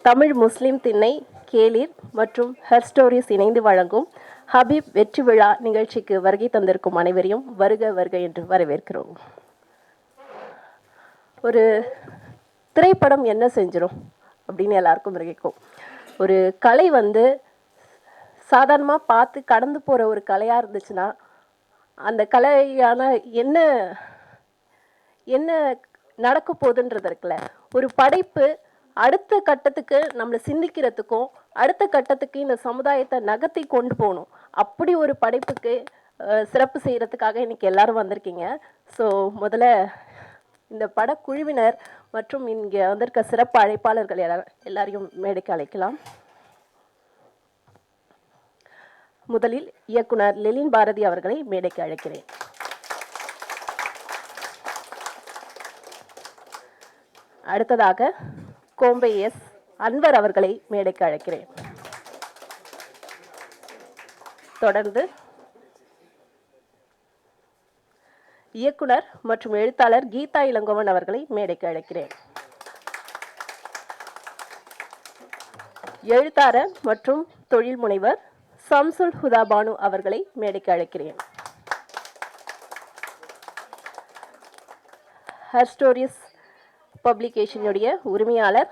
தமிழ் முஸ்லிம் திண்ணை, கேளிர் மற்றும் her stories இணைந்து வழங்கும் ஹபீப் வெற்றி விழா நிகழ்ச்சிக்கு வருகை தந்திருக்கும் அனைவரையும் வருக வருக என்று வரவேற்கிறோம். ஒரு திரைப்படம் என்ன செஞ்சிடும் அப்படின்னு எல்லாருக்கும் இருக்கும். ஒரு கலை சாதாரணமாக பார்த்து கடந்து போகிற ஒரு கலையாக இருந்துச்சுன்னா அந்த கலையான என்ன என்ன நடக்க போகுதுன்றது இருக்குல்ல. ஒரு படைப்பு அடுத்த கட்டத்துக்கு நம்மளை சிந்திக்கிறதுக்கும் அடுத்த கட்டத்துக்கு இந்த சமுதாயத்தை நகர்த்தி கொண்டு போகணும். அப்படி ஒரு படைப்புக்கு சிறப்பு செய்கிறதுக்காக இன்னைக்கு எல்லாரும் வந்திருக்கீங்க. ஸோ முதல்ல இந்த படக்குழுவினர் மற்றும் இங்கே வந்திருக்க சிறப்பு அழைப்பாளர்கள் எல்லாரையும் மேடைக்கு அழைக்கலாம். முதலில் இயக்குனர் லெலின் பாரதி அவர்களை மேடைக்கு அழைக்கிறேன். அடுத்ததாக கோம்பை எஸ் அன்வர் அவர்களை மேடைக்கு அழைக்கிறேன். தொடர்ந்து இயக்குனர் மற்றும் எழுத்தாளர் கீதா இளங்கோவன் அவர்களை மேடைக்கு அழைக்கிறேன். எழுத்தாளர் மற்றும் தொழில் முனைவர் சம்சுல் ஹுதா பானு அவர்களை மேடைக்கு அழைக்கிறேன். ஹர் ஸ்டோரிஸ் பப்ளிகேஷனுடைய உரிமையாளர்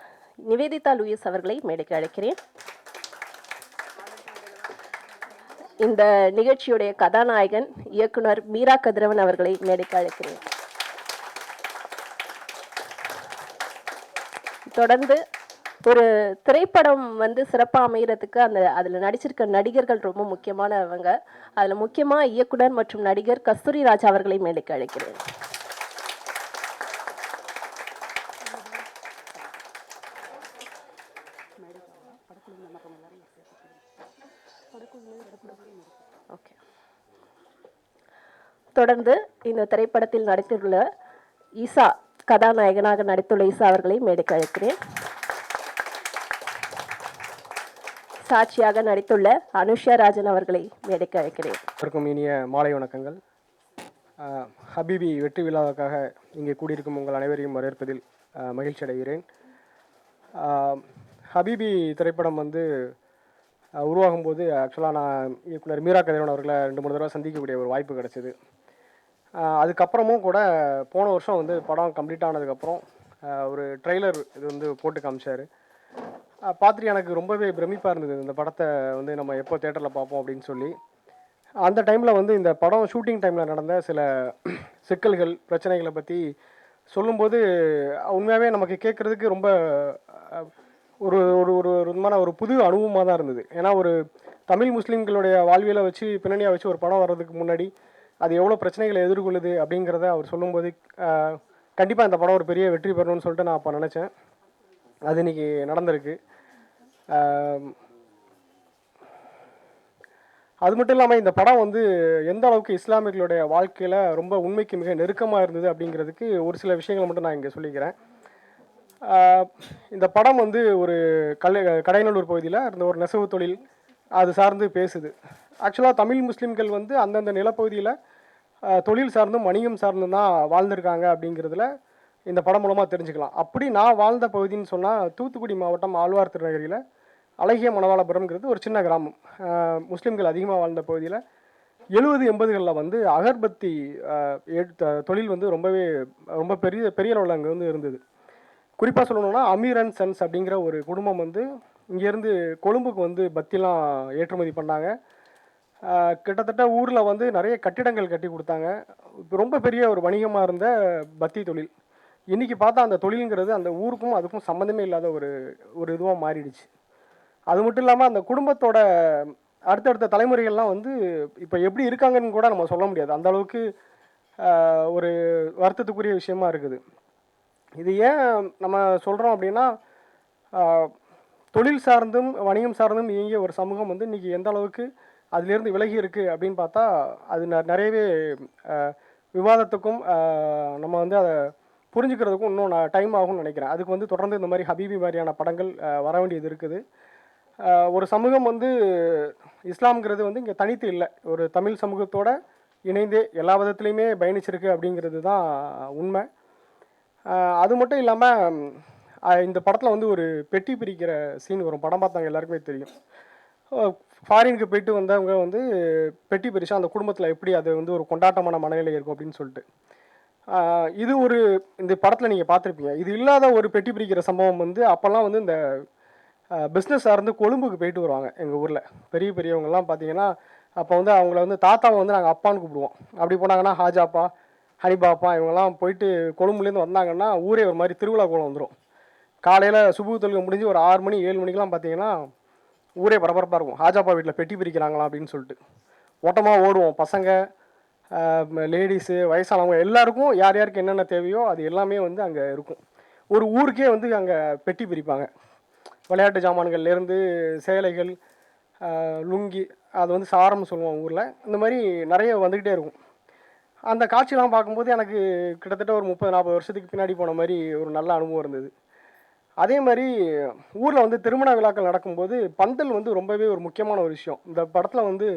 நிவேதிதா லூயிஸ் அவர்களை மேடைக்கு அழைக்கிறேன். இந்த நிகழ்ச்சியுடைய கதாநாயகன் இயக்குனர் மீரா கதிரவன் அவர்களை மேடைக்கு அழைக்கிறேன். தொடர்ந்து ஒரு திரைப்படம் சிறப்பாக அமைகிறதுக்கு அதில் நடிச்சிருக்க நடிகர்கள் ரொம்ப முக்கியமானவங்க. அதில் முக்கியமாக இயக்குனர் மற்றும் நடிகர் கஸ்தூரி ராஜா அவர்களை மேடைக்கு அழைக்கிறேன். ஓகே. தொடர்ந்து இந்த திரைப்படத்தில் நடித்துள்ள ஈசா, கதாநாயகனாக நடித்துள்ள ஈசா அவர்களை மேடைக்கு அழைக்கிறேன். சாட்சியாக நடித்துள்ள அனுஷா ராஜன் அவர்களை மேடைக்கு அழைக்கிறேன். எல்லாருக்கும் இனிய மாலை வணக்கங்கள். ஹபீபி வெற்றி விழாவுக்காக இங்கே கூடியிருக்கும் உங்கள் அனைவரையும் வரவேற்பதில் மகிழ்ச்சி அடைகிறேன். ஹபீபி திரைப்படம் உருவாகும்போது ஆக்சுவலாக நான் இயக்குனர் மீரா கதிரவன் அவர்களை 2-3 தடவை சந்திக்கக்கூடிய ஒரு வாய்ப்பு கிடச்சிது. அதுக்கப்புறமும் கூட போன வருஷம் படம் கம்ப்ளீட் ஆனதுக்கப்புறம் ஒரு ட்ரெய்லர் இது போட்டு காமிச்சார். பார்த்துட்டு எனக்கு ரொம்பவே பிரமிப்பாக இருந்தது. இந்த படத்தை நம்ம எப்போ தேட்டரில் பார்ப்போம் அப்படின்னு சொல்லி. அந்த டைமில் இந்த படம் ஷூட்டிங் டைமில் நடந்த சில சிக்கல்கள், பிரச்சனைகளை பற்றி சொல்லும்போது உண்மையாகவே நமக்கு கேட்குறதுக்கு ரொம்ப ஒரு ஒரு ஒரு விதமான ஒரு புது அனுபவமாக தான் இருந்தது. ஏன்னா ஒரு தமிழ் முஸ்லீம்களுடைய வாழ்வியலை வச்சு பின்னணியாக வச்சு ஒரு படம் வர்றதுக்கு முன்னாடி அது எவ்வளோ பிரச்சனைகளை எதிர்கொள்ளுது அப்படிங்கிறத அவர் சொல்லும்போது கண்டிப்பாக இந்த படம் ஒரு பெரிய வெற்றி பெறணும்னு சொல்லிட்டு நான் அப்போ நினச்சேன். அது இன்றைக்கி நடந்திருக்கு. அது மட்டும் இல்லாமல் இந்த படம் எந்த அளவுக்கு இஸ்லாமியர்களுடைய வாழ்க்கையில் ரொம்ப உண்மைக்கு மிக நெருக்கமாக இருந்தது அப்படிங்கிறதுக்கு ஒரு சில விஷயங்களை மட்டும் நான் இங்கே சொல்லிக்கிறேன். இந்த படம் ஒரு கடைநல்லூர் பகுதியில் இருந்த ஒரு நெசவு தொழில் அது சார்ந்து பேசுது. ஆக்சுவலாக தமிழ் முஸ்லீம்கள் அந்தந்த நிலப்பகுதியில் தொழில் சார்ந்தும் வணிகம் சார்ந்தும் தான் வாழ்ந்திருக்காங்க அப்படிங்கிறதுல இந்த படம் மூலமாக தெரிஞ்சுக்கலாம். அப்படி நான் வாழ்ந்த பகுதின்னு சொன்னால் தூத்துக்குடி மாவட்டம் ஆழ்வார் திருநகரியில் அழகிய மணவாளபுரம்ங்கிறது ஒரு சின்ன கிராமம். முஸ்லீம்கள் அதிகமாக வாழ்ந்த பகுதியில் 70-80களில் அகர்பத்தி தொழில் ரொம்ப பெரிய அளவில் அங்கே இருந்தது. குறிப்பாக சொல்லணும்னா அமீர் அண்ட் சன்ஸ் அப்படிங்கிற ஒரு குடும்பம் இங்கேருந்து கொழும்புக்கு பத்திலாம் ஏற்றுமதி பண்ணாங்க. கிட்டத்தட்ட ஊரில் நிறைய கட்டிடங்கள் கட்டி கொடுத்தாங்க. ரொம்ப பெரிய ஒரு வணிகமாக இருந்த பத்தி தொழில் இன்றைக்கி பார்த்தா அந்த தொழிலுங்கிறது அந்த ஊருக்கும் அதுக்கும் சம்மந்தமே இல்லாத ஒரு இதுவாக மாறிடுச்சு. அது மட்டும் இல்லாமல் அந்த குடும்பத்தோட அடுத்தடுத்த தலைமுறைகள்லாம் இப்போ எப்படி இருக்காங்கன்னு கூட நம்ம சொல்ல முடியாது. அந்த அளவுக்கு ஒரு வருத்தத்துக்குரிய விஷயமா இருக்குது. இது ஏன் நம்ம சொல்கிறோம் அப்படின்னா, தொழில் சார்ந்தும் வணிகம் சார்ந்தும் இயங்கிய ஒரு சமூகம் இன்றைக்கி எந்த அளவுக்கு அதிலேருந்து விலகி இருக்குது அப்படின்னு பார்த்தா அது நிறையவே விவாதத்துக்கும் நம்ம அதை புரிஞ்சுக்கிறதுக்கும் இன்னும் டைம் ஆகும்னு நினைக்கிறேன். அதுக்கு தொடர்ந்து இந்த மாதிரி ஹபீபி மாதிரியான படங்கள் வர வேண்டியது இருக்குது. ஒரு சமூகம் இஸ்லாம்ங்கிறது இங்கே தனித்து இல்லை, ஒரு தமிழ் சமூகத்தோடு இணைந்தே எல்லா விதத்துலேயுமே பயணிச்சிருக்கு அப்படிங்கிறது தான் உண்மை. அது மட்டும் இல்லாமல் இந்த படத்தில் வந்து ஒரு பெட்டி பிரிக்கிற சீன் வரும். படம் பார்த்தவங்க எல்லாருக்குமே தெரியும். ஃபாரினுக்கு போயிட்டு வந்தவங்க வந்து பெட்டி பிரிச்சா அந்த குடும்பத்தில் எப்படி அது வந்து ஒரு கொண்டாட்டமான மனநிலை இருக்கும் அப்படின்னு சொல்லிட்டு. இது ஒரு இந்த படத்தில் நீங்கள் பார்த்துருப்பீங்க. இது இல்லாத ஒரு பெட்டி பிரிக்கிற சம்பவம் வந்து அப்போல்லாம் வந்து இந்த பிஸ்னஸ் சார்ந்து கொழும்புக்கு போயிட்டு வருவாங்க எங்கள் ஊரில். பெரிய பெரியவங்கலாம் பார்த்தீங்கன்னா அப்போ வந்து அவங்கள வந்து தாத்தாவை வந்து நாங்கள் அப்பான்னு கூப்பிடுவோம். அப்படி போனாங்கன்னா ஹாஜாப்பா, ஹனிபாப்பா இவங்கெல்லாம் போயிட்டு கொழும்புலேருந்து வந்தாங்கன்னா ஊரே ஒரு மாதிரி திருவிழா கோலம் வந்துடும். காலையில் சுபு தொழுகை முடிஞ்சு ஒரு 6 மணி 7 மணிக்கெலாம் பார்த்தீங்கன்னா ஊரே பரபரப்பாக இருக்கும். ஹாஜாப்பா வீட்டில் பெட்டி பிரிக்கிறாங்களா அப்படின்னு சொல்லிட்டு ஓட்டமாக ஓடுவோம். பசங்க, லேடிஸு, வயசானவங்க எல்லாருக்கும் யார் யாருக்கு என்னென்ன தேவையோ அது எல்லாமே வந்து அங்கே இருக்கும். ஒரு ஊருக்கே வந்து அங்கே பெட்டி பிரிப்பாங்க. விளையாட்டு ஜாமான்கள்லேருந்து சேலைகள், லுங்கி, அது வந்து சாரம்னு சொல்லுவோம் ஊரில். இந்த மாதிரி நிறைய வந்துக்கிட்டே இருக்கும். அந்த காட்சியெலாம் பார்க்கும்போது எனக்கு கிட்டத்தட்ட ஒரு 30-40 வருஷத்துக்கு பின்னாடி போன மாதிரி ஒரு நல்ல அனுபவம் இருந்தது. அதே மாதிரி ஊரில் வந்து திருமண விழாக்கள் நடக்கும்போது பந்தல் வந்து ரொம்பவே ஒரு முக்கியமான ஒரு விஷயம். இந்த படத்தில் வந்து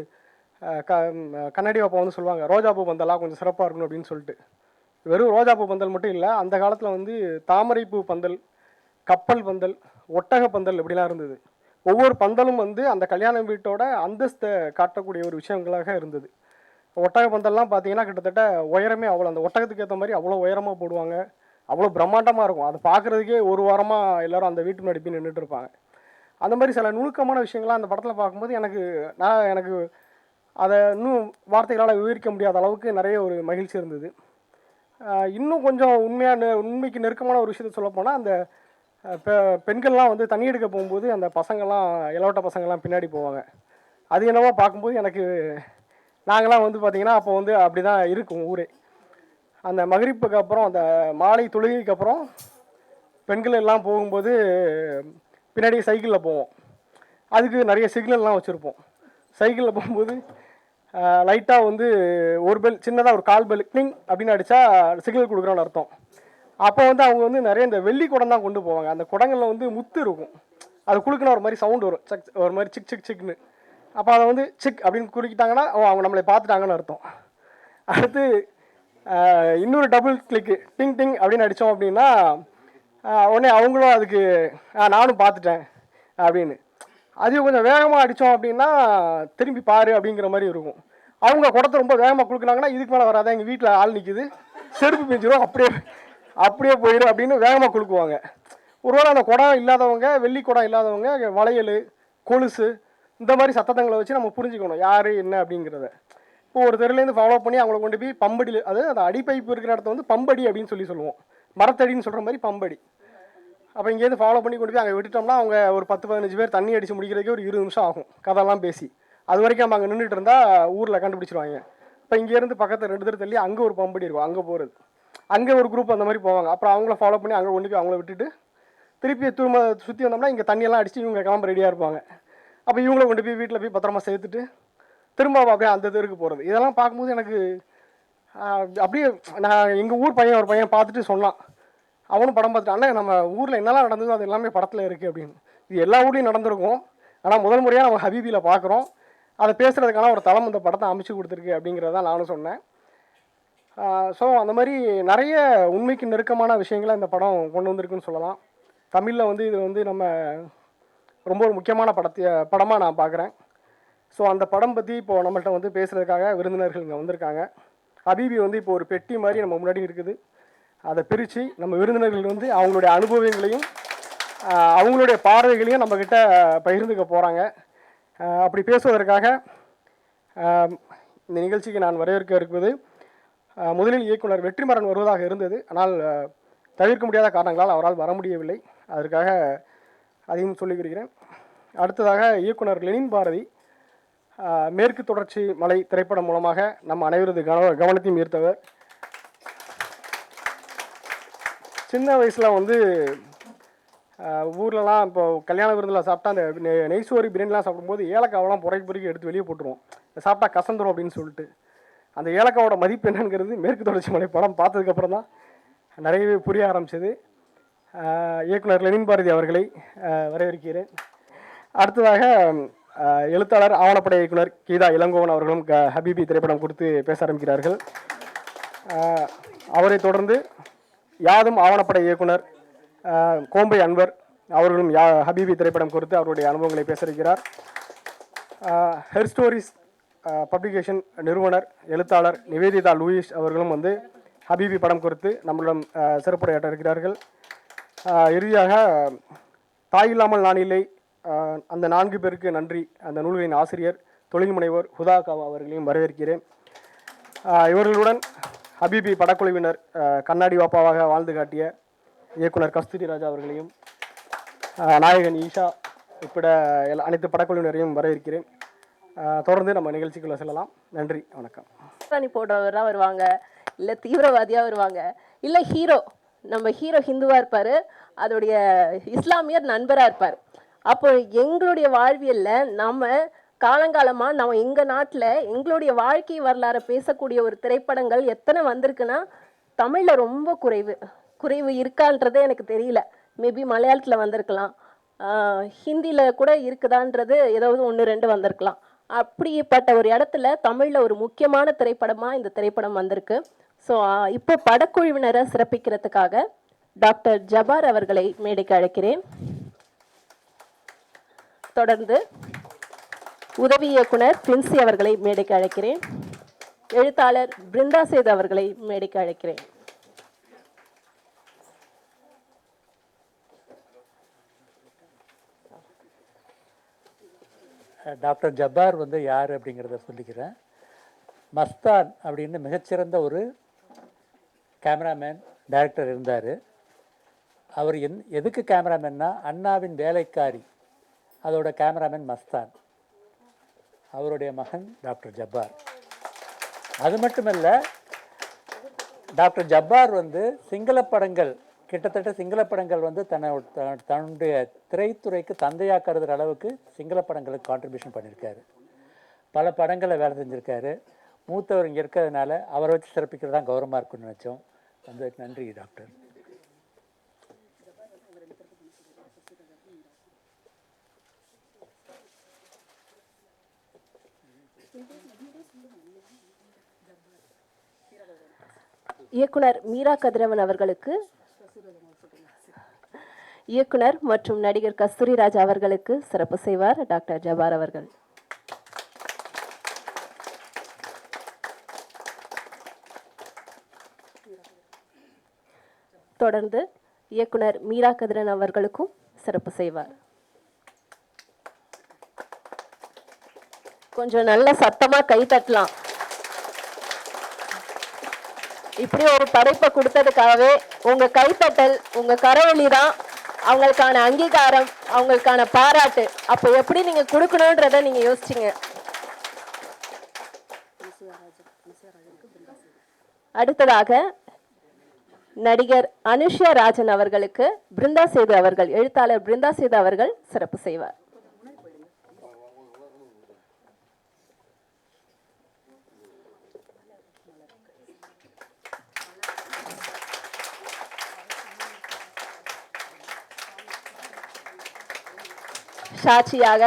கண்ணாடி பாப்பா வந்து சொல்லுவாங்க, ரோஜாப்பூ பந்தலாக கொஞ்சம் சிறப்பாக இருக்கணும் அப்படின்னு சொல்லிட்டு. வெறும் ரோஜாப்பூ பந்தல் மட்டும் இல்லை, அந்த காலத்தில் வந்து தாமரைப்பூ பந்தல், கப்பல் பந்தல், ஒட்டக பந்தல் இப்படிலாம் இருந்தது. ஒவ்வொரு பந்தலும் வந்து அந்த கல்யாண வீட்டோட அந்தஸ்தை காட்டக்கூடிய ஒரு விஷயங்களாக இருந்தது. ஒட்டக பந்தல்லாம் பார்த்தீங்கன்னா கிட்டத்தட்ட உயரமே அவ்வளோ, அந்த ஒட்டகத்துக்கு ஏற்ற மாதிரி அவ்வளோ உயரமாக போடுவாங்க. அவ்வளோ பிரம்மாண்டமாக இருக்கும். அதை பார்க்குறதுக்கே ஒரு வாரமாக எல்லோரும் அந்த வீட்டு முன்னாடி போய் நின்றுட்டு இருப்பாங்க. அந்த மாதிரி சில நுணுக்கமான விஷயங்கள்லாம் அந்த படத்தில் பார்க்கும்போது எனக்கு அதை இன்னும் வார்த்தைகளால் விவரிக்க முடியாத அளவுக்கு நிறைய ஒரு மகிழ்ச்சி இருந்தது. இன்னும் கொஞ்சம் உண்மைக்கு நெருக்கமான ஒரு விஷயத்த சொல்லப்போனால் அந்த பெண்கள்லாம் வந்து தண்ணி எடுக்க போகும்போது அந்த பசங்கள்லாம் இளவட்ட பசங்கள்லாம் பின்னாடி போவாங்க. அது என்னவோ பார்க்கும்போது எனக்கு நாங்களாம் வந்து பார்த்திங்கன்னா அப்போ வந்து அப்படி தான் இருக்கும் ஊரே. அந்த மகரிப்புக்கு அப்புறம் அந்த மாலை தொழுகைக்கு அப்புறம் பெண்கள் எல்லாம் போகும்போது பின்னாடி சைக்கிளில் போவோம். அதுக்கு நிறைய சிக்னல்லாம் வச்சுருப்போம். சைக்கிளில் போகும்போது லைட்டாக வந்து ஒரு பெல், சின்னதாக ஒரு கால் பெல் கிளிங் அப்படின்னு அடித்தா சிக்னல் கொடுக்குறோன்னு அர்த்தம். அப்போ வந்து அவங்க வந்து நிறைய இந்த வெள்ளி குடம் தான் கொண்டு போவாங்க. அந்த குடங்களில் வந்து முத்து இருக்கும். அது குலுக்குனா ஒரு மாதிரி சவுண்டு வரும், சக் ஒரு மாதிரி சிக் சிக் சிக்னு. அப்போ அதை வந்து சிக் அப்படின்னு குறுக்கிட்டாங்கன்னா அவங்க நம்மளை பார்த்துட்டாங்கன்னு அர்த்தம். அடுத்து இன்னொரு டபுள் கிளிக்கு டிங் டிங் அப்படின்னு அடித்தோம் அப்படின்னா உடனே அவங்களும் அதுக்கு நானும் பார்த்துட்டேன் அப்படின்னு. அதையும் கொஞ்சம் வேகமாக அடித்தோம் அப்படின்னா திரும்பி பாரு அப்படிங்கிற மாதிரி இருக்கும். அவங்க குடத்தை ரொம்ப வேகமாக கொடுக்குறாங்கன்னா இதுக்கு மேலே வராத, எங்கள் வீட்டில் ஆள் நிற்கிது, செருப்பு பிஞ்சிடும், அப்படியே போயிடும் அப்படின்னு வேகமாக கொடுக்குவாங்க. ஒருவேளை அந்த குடம் இல்லாதவங்க, வெள்ளி குடம் இல்லாதவங்க வளையல், கொலுசு இந்த மாதிரி சத்தங்களை வச்சு நம்ம புரிஞ்சுக்கணும் யார் என்ன அப்படிங்கிறத. இப்போ ஒரு தெருலேருந்து ஃபாலோ பண்ணி அவங்கள கொண்டு போய் பம்படியில், அதாவது அந்த அடிப்பைப்பு இருக்கிற இடத்த வந்து பம்படி அப்படின்னு சொல்லுவோம். மரத்தடின்னு சொல்கிற மாதிரி பம்படி. அப்போ இங்கேருந்து ஃபாலோ பண்ணி கொண்டு போய் அங்கே விட்டுட்டோம்னா அவங்க ஒரு 10-15 பேர் தண்ணி அடித்து முடிக்கிறதுக்கே ஒரு 20 நிமிஷம் ஆகும் கதெல்லாம் பேசி. அது வரைக்கும் நம்ம அங்கே நின்றுட்டு இருந்தால் ஊரில் கண்டுபிடிச்சிருவாங்க. இப்போ இங்கேருந்து பக்கத்தில் 2 தெரு தள்ளி அங்கே ஒரு பம்படி இருக்கும், அங்கே போகிறது. அங்கே ஒரு குரூப் அந்த மாதிரி போவாங்க. அப்புறம் அவங்கள ஃபாலோ பண்ணி அங்கே கொண்டு போய் அவங்கள விட்டுட்டு திருப்பி திரும்ப சுற்றி வந்தோம்னா இங்கே தண்ணியெல்லாம் அடித்து இவங்க கிளம்ப ரெடியாக இருப்பாங்க. அப்போ இவங்கள கொண்டு போய் வீட்டில் போய் பத்திரமா சேர்த்துட்டு திரும்ப அப்படியே அந்த தெருக்கு போகிறது. இதெல்லாம் பார்க்கும்போது எனக்கு அப்படியே நான் எங்கள் ஊர் பையன் ஒரு பையன் பார்த்துட்டு சொன்னான், அவனும் படம் பார்த்துட்டு, அண்ணா நம்ம ஊரில் என்னெல்லாம் நடந்ததோ அது எல்லாமே படத்தில் இருக்குது அப்படின்னு. இது எல்லா ஊர்லேயும் நடந்திருக்கும், ஆனால் முதல் முறையாக நம்ம ஹபீபியில் பார்க்குறோம். அதை பேசுகிறதுக்கான ஒரு தளம் இந்த படத்தை அமைச்சு கொடுத்துருக்கு அப்படிங்கிறதான் நானும் சொன்னேன். ஸோ அந்த மாதிரி நிறைய உண்மைக்கு நெருக்கமான விஷயங்களை இந்த படம் கொண்டு வந்திருக்குன்னு சொல்லலாம். தமிழில் வந்து இது வந்து நம்ம ரொம்ப ஒரு முக்கியமான படமாக நான் பார்க்குறேன். ஸோ அந்த படம் பற்றி இப்போது நம்மள்கிட்ட வந்து பேசுகிறதுக்காக விருந்தினர்கள் இங்கே வந்திருக்காங்க. ஹபீபி வந்து இப்போ ஒரு பெட்டி மாதிரி நம்ம முன்னாடி இருக்குது. அதை பிரித்து நம்ம விருந்தினர்கள் வந்து அவங்களுடைய அனுபவங்களையும் அவங்களுடைய பார்வைகளையும் நம்மக்கிட்ட பகிர்ந்துக்க போகிறாங்க. அப்படி பேசுவதற்காக இந்த நிகழ்ச்சிக்கு நான் வரவேற்க இருப்பது முதலில் இயக்குனர் வெற்றிமாறன் வருவதாக இருந்தது. ஆனால் தவிர்க்க முடியாத காரணங்களால் அவரால் வர முடியவில்லை. அதற்காக அதையும் சொல்லிக்கிறேன். அடுத்ததாக இயக்குனர் லெனின் பாரதி மேற்கு தொடர்ச்சி மலை திரைப்படம் மூலமாக நம்ம அனைவரது கவனத்தையும் ஈர்த்தவர். சின்ன வயசில் வந்து ஊர்லலாம் இப்போ கல்யாண விருந்தில் சாப்பிட்டா அந்த நெய்சோரி பிரியாணிலாம் சாப்பிடும்போது ஏலக்காவெல்லாம் பொறுக்கி எடுத்து வெளியே போட்டுருவோம், சாப்பிட்டா கசந்துரும் அப்படின்னு சொல்லிட்டு. அந்த ஏலக்காவோட மதிப்பு என்னங்கிறது மேற்கு தொடர்ச்சி மலை படம் பார்த்ததுக்கப்புறம் தான் நிறையவே புரிய ஆரம்பிச்சது. இயக்குனர் லெனின் பாரதி அவர்களை வரவேற்கிறேன். அடுத்ததாக எழுத்தாளர் ஆவணப்பட இயக்குனர் கீதா இளங்கோவன் அவர்களும் ஹபீபி திரைப்படம் கொடுத்து பேச ஆரம்பிக்கிறார்கள். அவரை தொடர்ந்து யாதும் ஆவணப்பட இயக்குனர் கோம்பை அன்வர் அவர்களும் ஹபீபி திரைப்படம் குறித்து அவருடைய அனுபவங்களை பேச இருக்கிறார். ஹெர் ஸ்டோரிஸ் பப்ளிகேஷன் நிறுவனர் எழுத்தாளர் நிவேதிதா லூயிஸ் அவர்களும் வந்து ஹபீபி படம் குறித்து நம்மளிடம் சிறப்புரையாற்ற இருக்கிறார்கள். இறுதியாக தாயில்லாமல் நான் இல்லை, அந்த 4 பேருக்கு நன்றி, அந்த நூல்களின் ஆசிரியர் தொழில் முனைவோர் ஹுதா காவா அவர்களையும் வரவேற்கிறேன். இவர்களுடன் ஹபீபி படக்குழுவினர் கண்ணாடி வாப்பாவாக வாழ்ந்து காட்டிய இயக்குனர் கஸ்தூரி ராஜா அவர்களையும் நாயகன் ஈஷா உட்பட அனைத்து படக்குழுவினரையும் வரவேற்கிறேன். தொடர்ந்து நம்ம நிகழ்ச்சிக்குள்ள செல்லலாம். நன்றி, வணக்கம். போடுறவராக வருவாங்க, இல்லை தீவிரவாதியாக வருவாங்க, இல்லை ஹீரோ, நம்ம ஹீரோ ஹிந்துவாக இருப்பார், அதோடைய இஸ்லாமியர் நண்பராக இருப்பார். அப்போ எங்களுடைய வாழ்வியலில் நம்ம காலங்காலமாக நம்ம எங்கள் நாட்டில் எங்களுடைய வாழ்க்கை வரலாறை பேசக்கூடிய ஒரு திரைப்படங்கள் எத்தனை வந்திருக்குன்னா தமிழில் ரொம்ப குறைவு இருக்கான்றதே எனக்கு தெரியல. மேபி மலையாளத்தில் வந்திருக்கலாம், ஹிந்தியில் கூட இருக்குதான்றது ஏதாவது 1-2 வந்திருக்கலாம். அப்படிப்பட்ட ஒரு இடத்துல தமிழில் ஒரு முக்கியமான திரைப்படமாக இந்த திரைப்படம் வந்திருக்கு. ஸோ இப்போ படக்குழுவினரை சிறப்பிக்கிறதுக்காக டாக்டர் ஜபார் அவர்களை மேடைக்கு அழைக்கிறேன். தொடர்ந்து உதவி இயக்குனர் பிரின்சி அவர்களை மேடைக்கு அழைக்கிறேன். எழுத்தாளர் பிருந்தா சேது அவர்களை மேடைக்கு அழைக்கிறேன். டாக்டர் ஜப்பார் வந்து யார் அப்படிங்கிறத சொல்லிக்கிறேன். மஸ்தான் அப்படின்னு மிகச்சிறந்த ஒரு கேமராமேன் டைரக்டர் இருந்தார். அவர் எதுக்கு கேமராமேன்னா அண்ணாவின் வேலைக்காரி, அதோட கேமராமேன் மஸ்தான். அவருடைய மகன் டாக்டர் ஜப்பார். அது மட்டுமல்ல, டாக்டர் ஜப்பார் வந்து சிங்கள படங்கள், கிட்டத்தட்ட சிங்கள படங்கள் வந்து தன்னுடைய திரைத்துறைக்கு தந்தையாக கருதுகிற அளவுக்கு சிங்கள படங்களுக்கு கான்ட்ரிபியூஷன் பண்ணியிருக்காரு. பல படங்களை வேலை செஞ்சுருக்காரு. மூத்தவர் இங்கே இருக்கிறதுனால அவரை வச்சு சிறப்பிக்கிறது தான் கௌரவமாக இருக்குன்னு நினச்சோம். வந்து நன்றி டாக்டர். இயக்குனர் மீரா கதிரவன் அவர்களுக்கு, இயக்குனர் மற்றும் நடிகர் கஸ்தூரி ராஜா அவர்களுக்கு சிறப்பு செய்வார் டாக்டர் ஜபார் அவர்கள். தொடர்ந்து இயக்குனர் மீரா கதிரவன் அவர்களுக்கும் சிறப்பு செய்வார். கொஞ்சம் நல்ல சத்தமா கை தட்டலாம். இப்படி ஒரு படைப்பை கொடுத்ததுக்காகவே உங்க கைத்தட்டல், உங்க கரவொலி தான் அவங்களுக்கான அங்கீகாரம், அவங்களுக்கான பாராட்டு. அப்போ எப்படி நீங்க கொடுக்கணும்ன்றத நீங்க யோசிச்சிங்க. அடுத்ததாக நடிகர் அனுஷ்யா ராஜன் அவர்களுக்கு பிருந்தா சேது அவர்கள், எழுத்தாளர் பிருந்தா சேது அவர்கள் சிறப்பு செய்வார். சாட்சியாக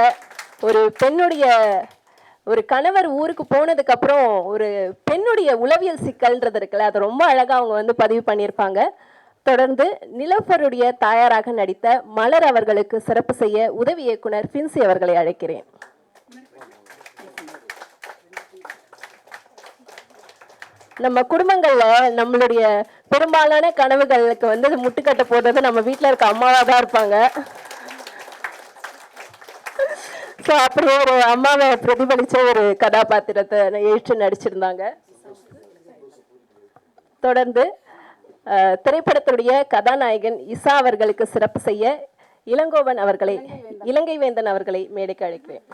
ஒரு பெண்ணுடைய, ஒரு கணவர் ஊருக்கு போனதுக்கு அப்புறம் ஒரு பெண்ணுடைய உளவியல் சிக்கல்ன்றது இருக்குல்ல, அது ரொம்ப அழகா அவங்க வந்து பதிவு பண்ணியிருப்பாங்க. தொடர்ந்து நிலோஃபருடைய தாயாராக நடித்த மலர் அவர்களுக்கு சிறப்பு செய்ய உதவி இயக்குனர் பின்சி அவர்களை அழைக்கிறேன். நம்ம குடும்பங்கள்ல நம்மளுடைய பெரும்பாலான கனவுகளுக்கு வந்து முட்டுக்கட்ட போடுறது நம்ம வீட்டில் இருக்க அம்மாவா தான் இருப்பாங்க. ஸோ அப்படியே ஒரு அம்மாவை பிரதிபலித்த ஒரு கதாபாத்திரத்தை ஏற்று நடிச்சிருந்தாங்க. தொடர்ந்து திரைப்படத்துடைய கதாநாயகன் இசா அவர்களுக்கு சிறப்பு செய்ய இளங்கோவன் அவர்களை, இலங்கை வேந்தன் அவர்களை மேடைக்கு அழைக்கிறேன்.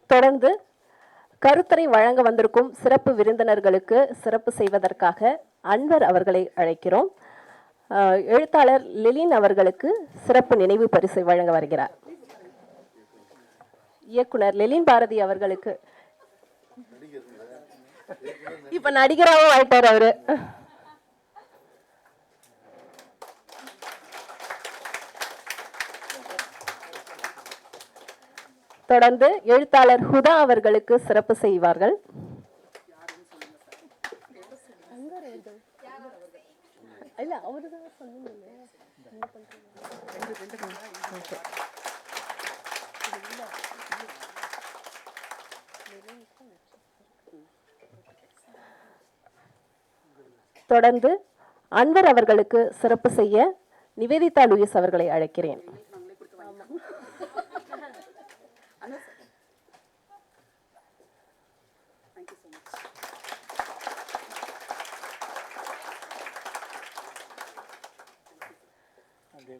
தொடர்ந்து கருத்தரை வழங்க வந்திருக்கும் சிறப்பு விருந்தினர்களுக்கு சிறப்பு செய்வதற்காக அன்வர் அவர்களை அழைக்கிறோம். எழுத்தாளர் லெலின் அவர்களுக்கு சிறப்பு நினைவு பரிசை வழங்க வருகிறார். இயக்குனர் லெலின் பாரதி அவர்களுக்கு இப்ப நடிகராகவும் ஆயிட்டார் அவரு. தொடர்ந்து எழுத்தாளர் ஹுதா அவர்களுக்கு சிறப்பு செய்வார்கள். தொடர்ந்து அன்வர் அவர்களுக்கு சிறப்பு செய்ய நிவேதிதா லூயிஸ் அவர்களை அழைக்கிறேன்.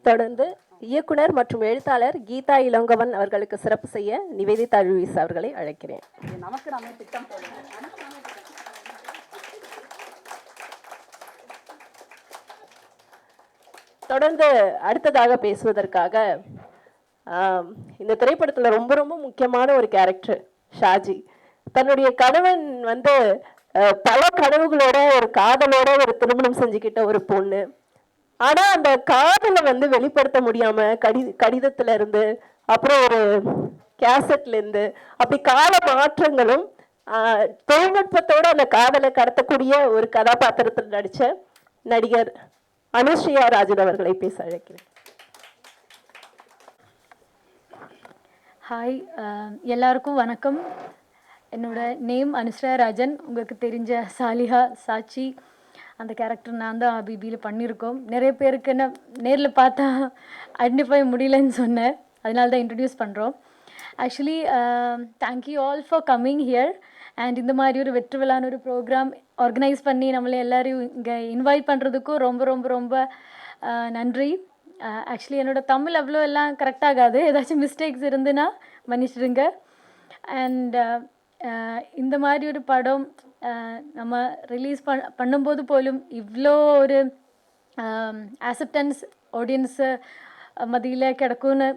தொடர்ந்து இயக்குனர் மற்றும் எழுத்தாளர் கீதா இளங்கவன் அவர்களுக்கு சிறப்பு செய்ய நிவேதிதா லூயிஸ் அவர்களை அழைக்கிறேன். தொடர்ந்து அடுத்ததாக பேசுவதற்காக இந்த திரைப்படத்துல ரொம்ப ரொம்ப முக்கியமான ஒரு கேரக்டர் ஷாஜி. தன்னுடைய கணவன் வந்து பல கனவுகளோட ஒரு காதலோட ஒரு திருமணம் செஞ்சுக்கிட்ட ஒரு பொண்ணு. ஆனா அந்த காதலை வந்து வெளிப்படுத்த முடியாம கடிதத்துல இருந்து அப்புறம் ஒரு கேசட்ல இருந்து அப்படி கால மாற்றங்களும் தொழில்நுட்பத்தோட அந்த காதலை கடத்தக்கூடிய ஒரு கதாபாத்திரத்தில் நடிச்ச நடிகர் அனுஸ்ரீயா ராஜன் அவர்களை பேச அழைக்கிறேன். ஹாய், எல்லாருக்கும் வணக்கம். என்னோட நேம் அனுஸ்ரீயா ராஜன். உங்களுக்கு தெரிஞ்ச சாலிஹா, சாச்சி அந்த கேரக்டர் நான் தான் பிபியில் பண்ணியிருக்கோம். நிறைய பேருக்கு என்ன நேரில் பார்த்தா ஐடென்டிஃபை முடியலன்னு சொன்னேன், அதனால தான் இன்ட்ரடியூஸ் பண்ணுறோம். Actually thank you all for coming here and இந்த மாதிரி ஒரு வெற்றி விழான ஒரு ப்ரோக்ராம் ஆர்கனைஸ் பண்ணி நம்மளை எல்லோரையும் இங்கே இன்வைட் பண்ணுறதுக்கும் ரொம்ப ரொம்ப ரொம்ப நன்றி. ஆக்சுவலி என்னோடய தமிழ் அவ்வளோ எல்லாம் கரெக்டாகாது, ஏதாச்சும் மிஸ்டேக்ஸ் இருந்துன்னா மன்னிச்சிடுங்க. அண்ட் இந்த மாதிரி ஒரு படம் நம்ம ரிலீஸ் பண்ணும்போது போலும் இவ்வளோ ஒரு ஆக்செப்டன்ஸ் ஆடியன்ஸு மத்தியில் கிடக்குன்னு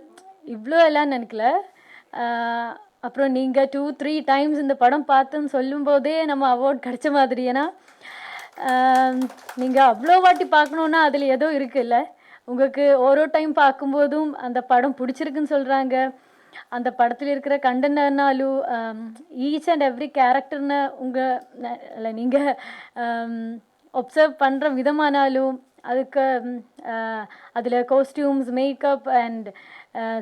இவ்வளோ எல்லாம் நினைக்கல. அப்புறம் நீங்கள் 2-3 டைம்ஸ் இந்த படம் பார்த்துன்னு சொல்லும்போதே நம்ம அவார்ட் கிடச்ச மாதிரி. ஏன்னா நீங்கள் அவ்வளோ வாட்டி பார்க்கணுன்னா அதில் ஏதோ இருக்குல்ல, உங்களுக்கு ஒரு டைம் பார்க்கும்போதும் அந்த படம் பிடிச்சிருக்குன்னு சொல்கிறாங்க. அந்த படத்தில் இருக்கிற கண்டென்ட்னாலும் ஈச் அண்ட் எவ்ரி கேரக்டர்னு இல்லை நீங்கள் ஒப்சர்வ் பண்ணுற விதமானாலும் அதுக்கு அதில் costumes, makeup and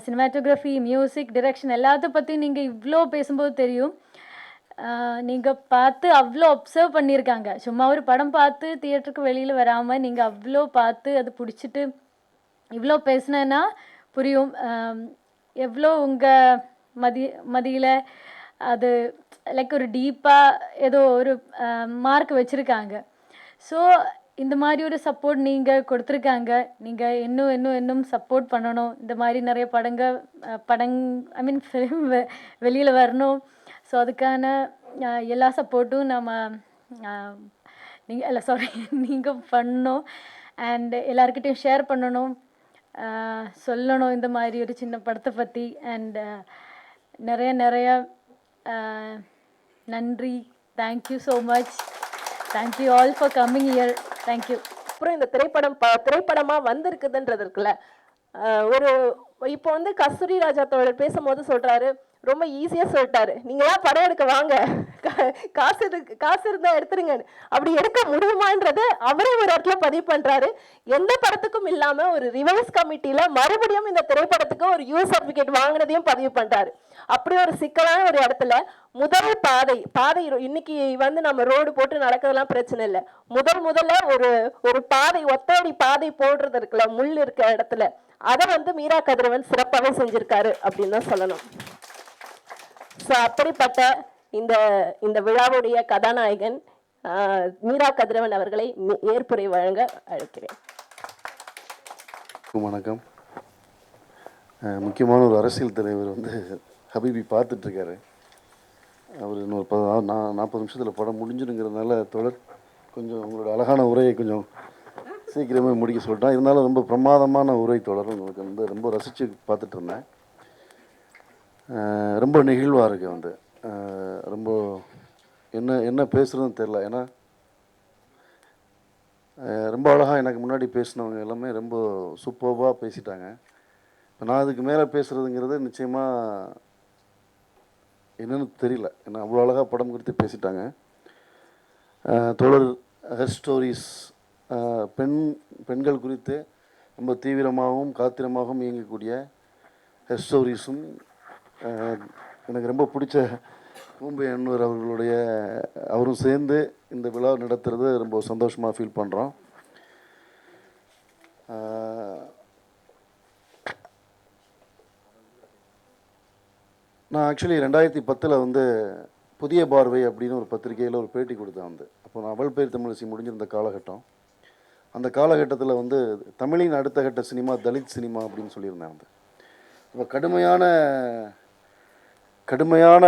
cinematography, music, direction எல்லாத்த பற்றி நீங்கள் இவ்வளோ பேசும்போது தெரியும். நீங்கள் பார்த்து அவ்வளோ அப்சர்வ் பண்ணியிருக்காங்க. சும்மா ஒரு படம் பார்த்து தியேட்டருக்கு வெளியில் வராமல் நீங்கள் அவ்வளோ பார்த்து அது பிடிச்சிட்டு இவ்வளோ பேசுனேன்னா புரியும் எவ்வளோ உங்கள் மதியில் அது லைக் ஒரு டீப்பாக ஏதோ ஒரு மார்க் வச்சுருக்காங்க. ஸோ இந்த மாதிரி ஒரு சப்போர்ட் நீங்கள் கொடுத்துருக்காங்க. நீங்கள் இன்னும் சப்போர்ட் பண்ணணும். இந்த மாதிரி நிறைய ஐ மீன் ஃபிலிம் வெளியில் வரணும். ஸோ அதுக்கான எல்லா சப்போர்ட்டும் நீங்கள் பண்ணணும். அண்ட் எல்லாருக்கிட்டையும் ஷேர் பண்ணணும், சொல்லணும் இந்த மாதிரி ஒரு சின்ன படத்தை பற்றி. அண்ட் நிறைய நன்றி. Thank you so much. Thank you all for coming here. Thank you. அப்புறம் இந்த திரைப்படமாக வந்திருக்குதுன்றது இருக்குல்ல, ஒரு இப்போ வந்து கஸ்தூரி ராஜா தோழர் பேசும்போது சொல்கிறாரு, ரொம்ப ஈஸியாக சொல்லிட்டாரு, நீங்களாம் படம் எடுக்க வாங்க, காசு இருந்தால் எடுத்துருங்க. அப்படி எடுக்க முடியுமான்றது அவரே ஒரு இடத்துல பதிவு பண்ணுறாரு. எந்த படத்துக்கும் இல்லாமல் ஒரு ரிவைஸ் கமிட்டியில் மறுபடியும் இந்த திரைப்படத்துக்கு ஒரு யூஸ் சர்டிஃபிகேட் வாங்கினதையும் பதிவு பண்ணுறாரு. அப்படி ஒரு சிக்கலான ஒரு இடத்துல முதல் பாதை இன்னைக்கு வந்து நம்ம ரோடு போட்டு நடக்கிறதுலாம் பிரச்சனை இல்லை. முதல்ல ஒரு பாதை, ஒத்தடி பாதை போடுறது இருக்குல்ல, முள் இருக்க இடத்துல, அதை வந்து மீரா கதிரவன் சிறப்பாகவே செஞ்சிருக்காரு அப்படின்னு தான் சொல்லணும். ஸோ அப்படிப்பட்ட இந்த விழாவுடைய கதாநாயகன் மீரா கதிரவன் அவர்களை ஏற்புரை வழங்க அழைக்கிறேன். வணக்கம். முக்கியமான ஒரு அரசியல் தலைவர் வந்து ஹபீபி பார்த்துட்ருக்காரு. அவர் இன்னொரு 40 நிமிஷத்தில் படம் முடிஞ்சிருங்கிறதுனால தொடர் கொஞ்சம் உங்களோட அழகான உரையை கொஞ்சம் சீக்கிரமே முடிக்க சொல்லிட்டான். இருந்தாலும் ரொம்ப பிரமாதமான உரை தொடர். உங்களுக்கு வந்து ரொம்ப ரசித்து பார்த்துட்டு இருந்தேன். ரொம்ப நெகிழ்வாக இருக்குது. ரொம்ப என்ன என்ன பேசுகிறதுன்னு தெரில. ஏன்னா ரொம்ப அழகாக எனக்கு முன்னாடி பேசினவங்க எல்லாமே ரொம்ப சூப்பர்வாக பேசிட்டாங்க. இப்போ நான் அதுக்கு மேலே பேசுகிறதுங்கிறது நிச்சயமாக என்னன்னு தெரியல. ஏன்னா அவ்வளோ அழகாக படம் குறித்து பேசிட்டாங்க. தொடர் ஹெர் ஸ்டோரிஸ் பெண்கள் குறித்து ரொம்ப தீவிரமாகவும் காத்திரமாகவும் இயங்கக்கூடிய ஹெர் ஸ்டோரிஸும் எனக்கு ரொம்ப பிடிச்ச பூம்பை அன்வர் அவரும் சேர்ந்து இந்த விழா நடத்துறது ரொம்ப சந்தோஷமாக ஃபீல் பண்ணுறோம். நான் ஆக்சுவலி 2010 வந்து புதிய பார்வை அப்படின்னு ஒரு பத்திரிகையில் ஒரு பேட்டி கொடுத்தேன். அப்போ நான் அவள் பேர் தமிழிசை முடிஞ்சிருந்த காலகட்டம். அந்த காலகட்டத்தில் வந்து தமிழின் அடுத்த கட்ட சினிமா தலித் சினிமா அப்படின்னு சொல்லியிருந்தேன். இப்போ கடுமையான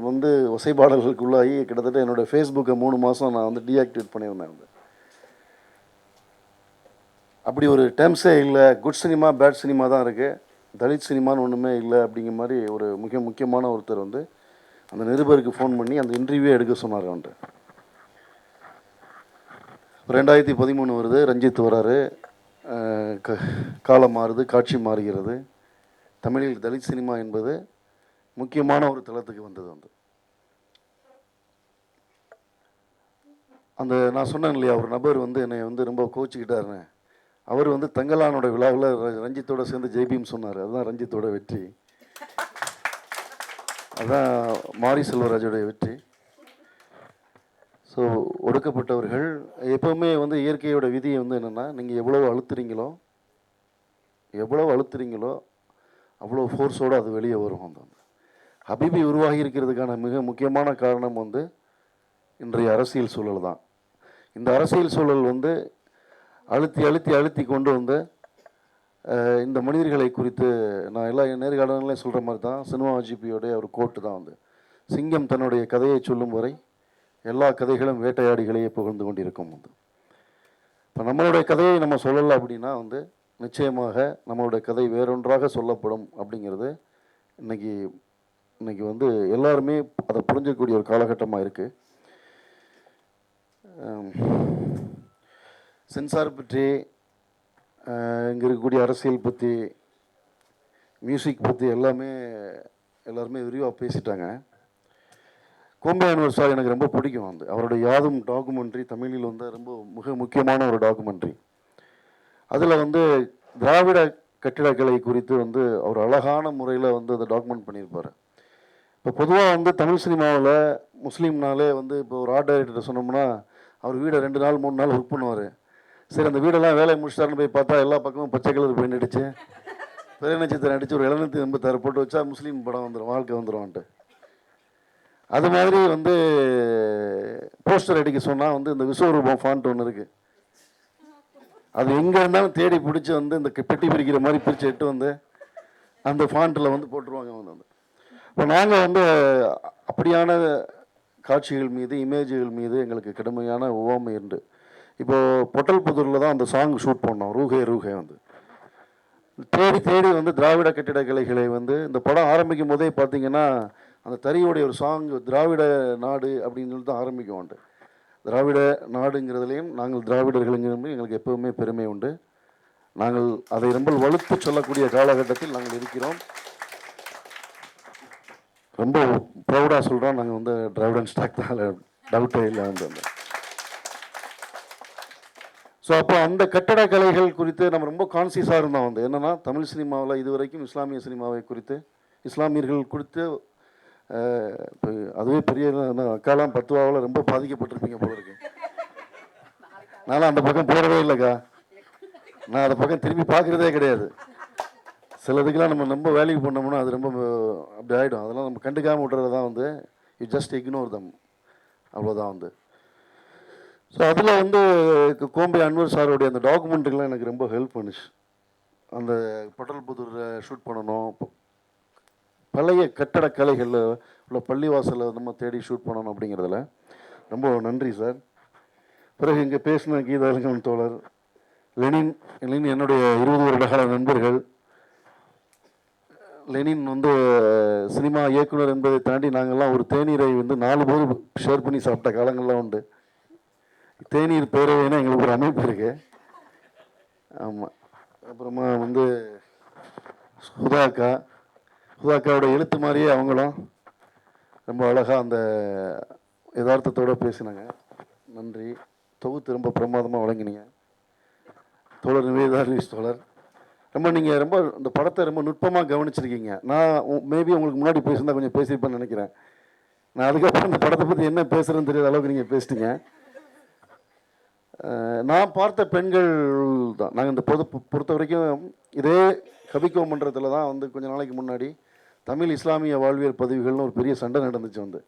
வந்து ஒசைபாடல்களுக்குள்ளாகி கிட்டத்தட்ட என்னோடய ஃபேஸ்புக்கை 3 மாதம் நான் வந்து டீஆக்டிவேட் பண்ணியிருந்தேன். அப்படி ஒரு டேர்ம்ஸே இல்லை, குட் சினிமா பேட் சினிமா தான் இருக்குது, தலித் சினிமான்னு ஒன்றுமே இல்லை அப்படிங்கிற மாதிரி ஒரு முக்கியமான ஒருத்தர் வந்து அந்த நிருபருக்கு ஃபோன் பண்ணி அந்த இன்டர்வியூவே எடுக்க சொன்னார். 2013 வருது, ரஞ்சித் வராரு, காலம் மாறுது, காட்சி மாறுகிறது, தமிழில் தலித் சினிமா என்பது முக்கியமான ஒரு தளத்துக்கு வந்தது. நான் சொன்னேன் இல்லையா, ஒரு நபர் வந்து என்னை வந்து ரொம்ப கோச்சிக்கிட்டாருன்னு. அவர் வந்து தங்கலானோட விழாவில் ரஞ்சித்தோட சேர்ந்து ஜெய்பீம் சொன்னார். அதுதான் ரஞ்சித்தோட வெற்றி, அதுதான் மாரி செல்வராஜோடைய வெற்றி. ஸோ ஒடுக்கப்பட்டவர்கள் எப்போவுமே வந்து இயற்கையோட விதியை வந்து என்னென்னா, நீங்கள் எவ்வளோ அழுத்துறீங்களோ அவ்வளோ ஃபோர்ஸோடு அது வெளியே வரும். ஹபீபி உருவாகி இருக்கிறதுக்கான மிக முக்கியமான காரணம் வந்து இன்றைய அரசியல் சூழல் தான். இந்த அரசியல் சூழல் வந்து அழுத்தி கொண்டு வந்து இந்த மனிதர்களை குறித்து நான் எல்லா நேர்காணலையும் சொல்கிற மாதிரி தான் சினிமா ஜிபியோடைய ஒரு கோட்டு தான் வந்து, சிங்கம் தன்னுடைய கதையை சொல்லும் வரை எல்லா கதைகளும் வேட்டையாடிகளையே புகழ்ந்து கொண்டிருக்கும். இப்போ நம்மளுடைய கதையை நம்ம சொல்லலை அப்படின்னா வந்து நிச்சயமாக நம்மளுடைய கதை வேறொன்றாக சொல்லப்படும் அப்படிங்கிறது இன்னைக்கு வந்து எல்லாருமே அதை புரிஞ்சக்கூடிய ஒரு காலகட்டமாக இருக்குது. சென்சார் பற்றி, இங்கே இருக்கக்கூடிய அரசியல் பற்றி, மியூசிக் பற்றி எல்லாருமே விரிவாக பேசிட்டாங்க. கோம்பை அன்வர் சார் எனக்கு ரொம்ப பிடிக்கும். அவருடைய யாதும் டாக்குமெண்ட்ரி தமிழில் வந்து ரொம்ப மிக முக்கியமான ஒரு டாக்குமெண்ட்ரி. அதில் வந்து திராவிட கட்டிடக்கலை குறித்து வந்து அவர் அழகான முறையில் வந்து அதை டாக்குமெண்ட் பண்ணியிருப்பார். இப்போ பொதுவாக வந்து தமிழ் சினிமாவில் முஸ்லீம்னாலே வந்து இப்போ ஒரு ஆர்ட் டைரக்டர் சொன்னோம்னா அவர் வீடை 2 நாள் 3 நாள் ஒர்க் பண்ணுவார். சரி, அந்த வீடெல்லாம் வேலையை முடிச்சிட்டாருன்னு போய் பார்த்தா எல்லா பக்கமும் பச்சை கலர் பெயிண்ட் அடித்து பெரிய நட்சத்திரம் அடித்து ஒரு 786 போட்டு வச்சா முஸ்லீம் படம் வந்துடும், வாழ்க்கை வந்துடும்ன்ட்டு. அது மாதிரி வந்து போஸ்டர் அடிக்க சொன்னால் வந்து இந்த விஸ்வரூபம் ஃபாண்ட் ஒன்று இருக்குது, அது எங்கே இருந்தாலும் தேடி பிடிச்சி வந்து இந்த பெட்டி பிரிக்கிற மாதிரி பிரித்து எட்டு வந்து அந்த ஃபாண்ட்டில் வந்து போட்டுருவாங்க. இப்போ நாங்கள் வந்து அப்படியான காட்சிகள் மீது, இமேஜுகள் மீது எங்களுக்கு கடுமையான உவமை உண்டு. இப்போது பொட்டல்புதூரில் தான் அந்த சாங் ஷூட் பண்ணோம், ரூஹே ரூஹே. தேடி வந்து திராவிட கட்டிடக்கலைகளை வந்து இந்த படம் ஆரம்பிக்கும் போதே பார்த்தீங்கன்னா அந்த தறியோடைய ஒரு சாங் திராவிட நாடு அப்படின்னு சொல்லி தான் ஆரம்பிக்கும். திராவிட நாடுங்கிறதுலையும் நாங்கள் திராவிடர்களுங்கிறது எங்களுக்கு எப்போவுமே பெருமை உண்டு. நாங்கள் அதை ரொம்ப வலுத்து சொல்லக்கூடிய காலகட்டத்தில் நாங்கள் இருக்கிறோம். ரொம்ப ப்ரௌடாக சொல்கிறோம், நாங்கள் வந்து திராவிடன் ஸ்டாக் தான், டவுட்டே இல்லை வந்து. ஸோ அப்போ அந்த கட்டடக்கலைகள் குறித்து நம்ம ரொம்ப கான்சியஸாக இருந்தோம். என்னென்னா தமிழ் சினிமாவில் இதுவரைக்கும் இஸ்லாமிய சினிமாவை குறித்து, இஸ்லாமியர்கள் குறித்து இப்போ அதுவே பெரிய அக்காலாம் 10வாவில் ரொம்ப பாதிக்கப்பட்டிருப்பீங்க போல இருக்கு. நானும் அந்த பக்கம் போகிறதே இல்லைக்கா, நான் அந்த பக்கம் திரும்பி பார்க்குறதே கிடையாது. சிலதுக்கெல்லாம் நம்ம ரொம்ப வேல்யூ பண்ணோம்னா அது ரொம்ப அப்படி ஆகிடும். அதெல்லாம் நம்ம கண்டுக்காமல் விட்டுறது தான் வந்து யூ ஜஸ்ட் இக்னோர் தம், அவ்வளோதான் வந்து. ஸோ அதில் வந்து கோம்பை அன்வர் சாருடைய அந்த டாக்குமெண்ட்டுக்கெலாம் எனக்கு ரொம்ப ஹெல்ப் பண்ணுச்சு. அந்த பொட்டல்புதூர் ஷூட் பண்ணணும், பழைய கட்டடக்கலைகளில் உள்ள பள்ளிவாசலில் நம்ம தேடி ஷூட் பண்ணணும் அப்படிங்கிறதுல ரொம்ப நன்றி சார். பிறகு இங்கே பேசின கீதாலிங்கம் தோழர், லெனின் என்னுடைய 20 வருட கால நண்பர்கள், லெனின் வந்து சினிமா இயக்குனர் என்பதை தாண்டி நாங்கள்லாம் ஒரு தேநீரை வந்து 4 பேர் ஷேர் பண்ணி சாப்பிட்ட காலங்கள்லாம் உண்டு. தேநீர் பேரவைன்னா எங்களுக்கு ஒரு அமைப்பு இருக்கு. ஆமாம். அப்புறமா வந்து சுதாக்காவோட எழுத்து மாதிரியே அவங்களும் ரொம்ப அழகாக அந்த யதார்த்தத்தோடு பேசினாங்க. நன்றி. தொகுத்து ரொம்ப பிரமாதமாக வழங்கினீங்க. தோழர் நிவேதா ரீஸ் தோழர், ரொம்ப நீங்கள் ரொம்ப இந்த படத்தை ரொம்ப நுட்பமாக கவனிச்சிருக்கீங்க. நான் மேபி உங்களுக்கு முன்னாடி பேசியிருந்தா கொஞ்சம் பேசியிருப்பேன்னு நினைக்கிறேன். நான் அதுக்கப்புறம் இந்த படத்தை பற்றி என்ன பேசுகிறேன்னு தெரியாத அளவுக்கு நீங்கள் பேசிட்டீங்க. நான் பார்த்த பெண்கள் தான். நாங்கள் இந்த பொறுத்த வரைக்கும் இதே கவிக்கோ மன்றத்தில் தான் வந்து கொஞ்ச நாளைக்கு முன்னாடி தமிழ் இஸ்லாமிய வாழ்வியல் பதிவுகள்னு ஒரு பெரிய சண்டை நடந்துச்சு. வந்து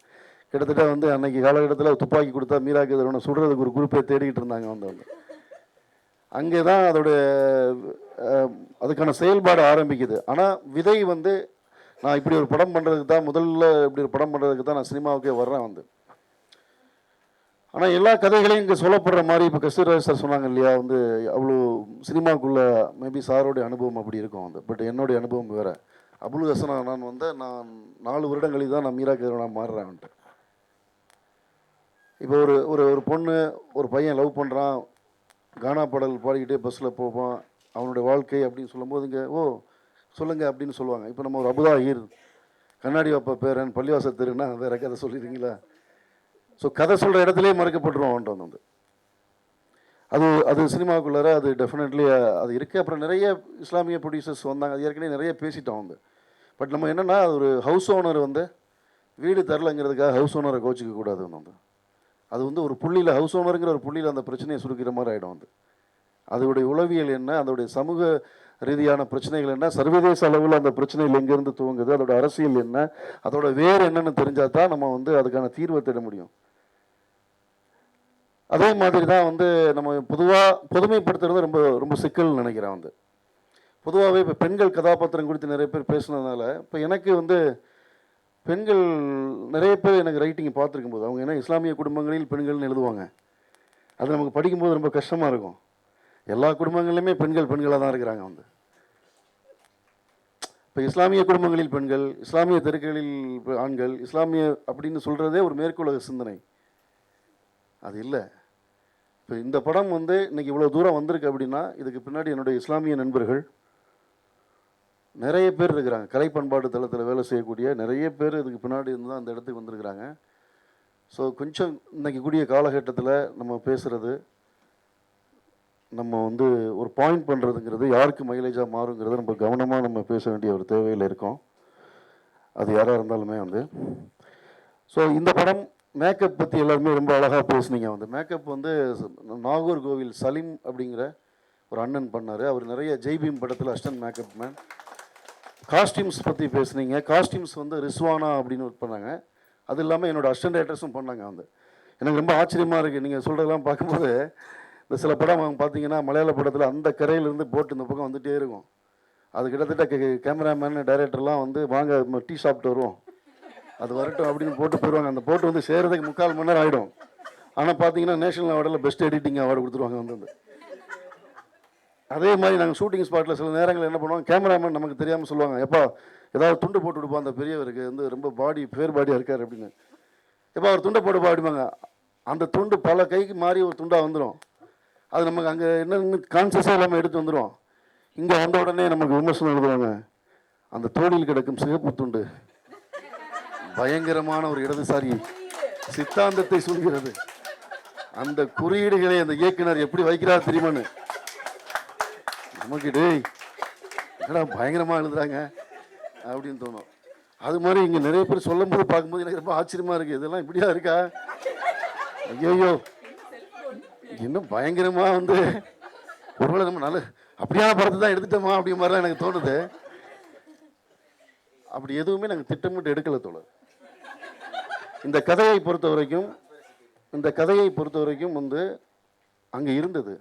கிட்டத்தட்ட வந்து அன்னைக்கு காலகட்டத்தில் துப்பாக்கி கொடுத்தா மீராக்கு எதிரான சுடுறதுக்கு ஒரு குரூப்பே தேடிக்கிட்டு இருந்தாங்க. வந்து அங்கே தான் அதோடைய அதுக்கான செயல்பாடு ஆரம்பிக்குது. ஆனால் விதை வந்து நான் இப்படி ஒரு படம் பண்ணுறதுக்கு தான் முதல்ல இப்படி ஒரு படம் பண்ணுறதுக்கு தான் நான் சினிமாவுக்கே வர்றேன். வந்து ஆனால் எல்லா கதைகளையும் இங்கே சொல்லப்படுற மாதிரி இப்போ கஸ்தூரிராஜ் சார் சொன்னாங்க இல்லையா, வந்து அவ்வளோ சினிமாவுக்குள்ளே மேபி சாரோடைய அனுபவம் அப்படி இருக்கும். வந்து பட் என்னுடைய அனுபவம் வேறு. அபுல் ஹசனா நான் வந்து நான் 4 வருடங்களில் தான் நான் மீராக்கு நான் மாறுறேன். வந்துட்டு இப்போ ஒரு ஒரு ஒரு பொண்ணு ஒரு பையன் லவ் பண்ணுறான், கானா பாடல் பாடிக்கிட்டே பஸ்ஸில் போவான், அவனுடைய வாழ்க்கை அப்படின்னு சொல்லும்போது இங்கே ஓ சொல்லுங்கள் அப்படின்னு சொல்லுவாங்க. இப்போ நம்ம ஒரு அபுதாஹிர், கண்ணாடி வப்ப பேரன், பள்ளிவாச தெருன்னா வேறு கதை சொல்லிடுறீங்களா? ஸோ கதை சொல்கிற இடத்துலேயே மறைக்கப்பட்டுருவோம். வந்து அது அது சினிமாவுக்குள்ளார அது டெஃபினெட்லி அது இருக்குது. அப்புறம் நிறைய இஸ்லாமிய ப்ரொடியூசர்ஸ் வந்தாங்க. அது ஏற்கனவே நிறைய பேசிட்டோம். வந்து பட் நம்ம என்னென்னா ஒரு ஹவுஸ் ஓனர் வந்து வீடு தரலைங்கிறதுக்காக ஹவுஸ் ஓனரை கோச்சிக்க கூடாது. வந்து அது வந்து ஒரு புள்ளியில் ஹவுஸ் ஓனருங்கிற ஒரு புள்ளியில் அந்த பிரச்சனையை சுருக்கிற மாதிரி ஆகிடும். வந்து அதோடைய உளவியல் என்ன, அதோடைய சமூக ரீதியான பிரச்சனைகள் என்ன, சர்வதேச அளவில் அந்த பிரச்சனைகள் எங்கேருந்து துவங்குது, அதோட அரசியல் என்ன, அதோட வேறு என்னென்னு தெரிஞ்சால் தான் நம்ம வந்து அதுக்கான தீர்வை தேட முடியும். அதே மாதிரி தான் வந்து நம்ம பொதுவாக பொதுமைப்படுத்துறது ரொம்ப ரொம்ப சிக்கல்னு நினைக்கிறேன். வந்து பொதுவாகவே இப்போ பெண்கள் கதாபாத்திரம் குறித்து நிறைய பேர் பேசுனதுனால இப்போ எனக்கு வந்து பெண்கள் நிறைய பேர் எனக்கு ரைட்டிங் பார்த்துருக்கும் போது அவங்க என்ன இஸ்லாமிய குடும்பங்களில் பெண்கள்னு எழுதுவாங்க. அது நமக்கு படிக்கும்போது ரொம்ப கஷ்டமாக இருக்கும். எல்லா குடும்பங்கள்லையுமே பெண்கள் பெண்களாக தான் இருக்கிறாங்க. வந்து இப்போ இஸ்லாமிய குடும்பங்களில் பெண்கள், இஸ்லாமிய தெருக்களில் ஆண்கள், இஸ்லாமிய அப்படின்னு சொல்கிறதே ஒரு மேற்குலக சிந்தனை. அது இல்லை. இப்போ இந்த படம் வந்து இன்றைக்கி இவ்வளோ தூரம் வந்திருக்கு அப்படின்னா இதுக்கு பின்னாடி என்னுடைய இஸ்லாமிய நண்பர்கள் நிறைய பேர் இருக்கிறாங்க. கலை பண்பாட்டு தளத்தில் வேலை செய்யக்கூடிய நிறைய பேர் இதுக்கு பின்னாடி இருந்து தான் அந்த இடத்துக்கு வந்திருக்கிறாங்க. ஸோ கொஞ்சம் இன்றைக்கி கூடிய காலகட்டத்தில் நம்ம பேசுகிறது, நம்ம வந்து ஒரு பாயிண்ட் பண்ணுறதுங்கிறது யாருக்கு மைலேஜாக மாறுங்கிறது நம்ம கவனமாக நம்ம பேச வேண்டிய ஒரு தேவையில் இருக்கோம். அது யாராக இருந்தாலுமே வந்து. ஸோ இந்த படம் மேக்கப் பற்றி எல்லாருமே ரொம்ப அழகாக பேசுனீங்க. வந்து மேக்கப் வந்து நாகர்கோவில் சலீம் அப்படிங்கிற ஒரு அண்ணன் பண்ணார். அவர் நிறைய ஜெய்பீம் படத்தில் அசிஸ்டன்ட் மேக்கப் மேன். காஸ்டியூம்ஸ் பற்றி பேசுனீங்க. காஸ்டியூம்ஸ் வந்து ரிஸ்வானா அப்படின்னு ஒர்க் பண்ணாங்க. அது இல்லாமல் என்னோடய அசிஸ்டன்ட் டைரக்டர்ஸும் பண்ணாங்க. வந்து எனக்கு ரொம்ப ஆச்சரியமாக இருக்குது நீங்கள் சொல்கிறதெல்லாம் பார்க்கும்போது. இந்த சில படம் பார்த்தீங்கன்னா மலையாள படத்தில் அந்த கரையிலேருந்து போட்டு இந்த பக்கம் வந்துகிட்டே இருக்கும். அது கிட்டத்தட்ட கேமராமேன் டைரக்டர்லாம் வந்து வாங்க டீ சாப்பிட்டு வருவோம், அது வரட்டும் அப்படின்னு போட்டு போயிடுவாங்க. அந்த போட்டு வந்து சேர்றதுக்கு 3/4 மணி நேரம் ஆகிடும். ஆனால் பார்த்தீங்கன்னா நேஷனல் அவார்டில் பெஸ்ட் எடிட்டிங் அவார்டு கொடுத்துருவாங்க. வந்து அதே மாதிரி நாங்கள் ஷூட்டிங் ஸ்பாட்டில் சில நேரங்கள் என்ன பண்ணுவோம், கேமராமேன் நமக்கு தெரியாமல் சொல்லுவாங்க, எப்பா ஏதாவது துண்டு போட்டு விடுப்போம் அந்த பெரியவருக்கு வந்து ரொம்ப ஃபேர் பாடியாக இருக்கார் அப்படின்னு. எப்போ அவர் துண்டை போட்டு பாடிப்பாங்க. அந்த துண்டு பல கைக்கு மாறி ஒரு துண்டாக வந்துடும். அது நமக்கு அங்கே என்னென்னு கான்சியஸாக இல்லாமல் எடுத்து வந்துடும். இங்கே வந்த உடனே நமக்கு விமர்சனம் எழுதுவாங்க, அந்த தோளில் கிடக்கும் சிகப்பு துண்டு பயங்கரமான ஒரு இடதுசாரி சித்தாந்தத்தை சொல்கிறது. அந்த குறியீடுகளை அந்த இயக்குனர் எப்படி வைக்கிறார் தெரியுமான்னு நமக்கு டேய் என்னடா பயங்கரமாக எழுதுறாங்க அப்படின்னு தோணும். அது மாதிரி இங்கே நிறைய பேர் சொல்லும் போது பார்க்கும்போது எனக்கு ரொம்ப ஆச்சரியமாக இருக்குது. இதெல்லாம் இப்படியா இருக்கா, ஐயோயோ இன்னும் பயங்கரமாக வந்து ஒருவேளை நம்ம நல்ல அப்படியான படத்தை தான் எடுத்துட்டோமா அப்படிங்கிற மாதிரிலாம் எனக்கு தோணுது. அப்படி எதுவுமே நாங்கள் திட்டமிட்டு எடுக்கலை தோழர். இந்த கதையை பொறுத்த வரைக்கும் வந்து அங்கே இருந்தது.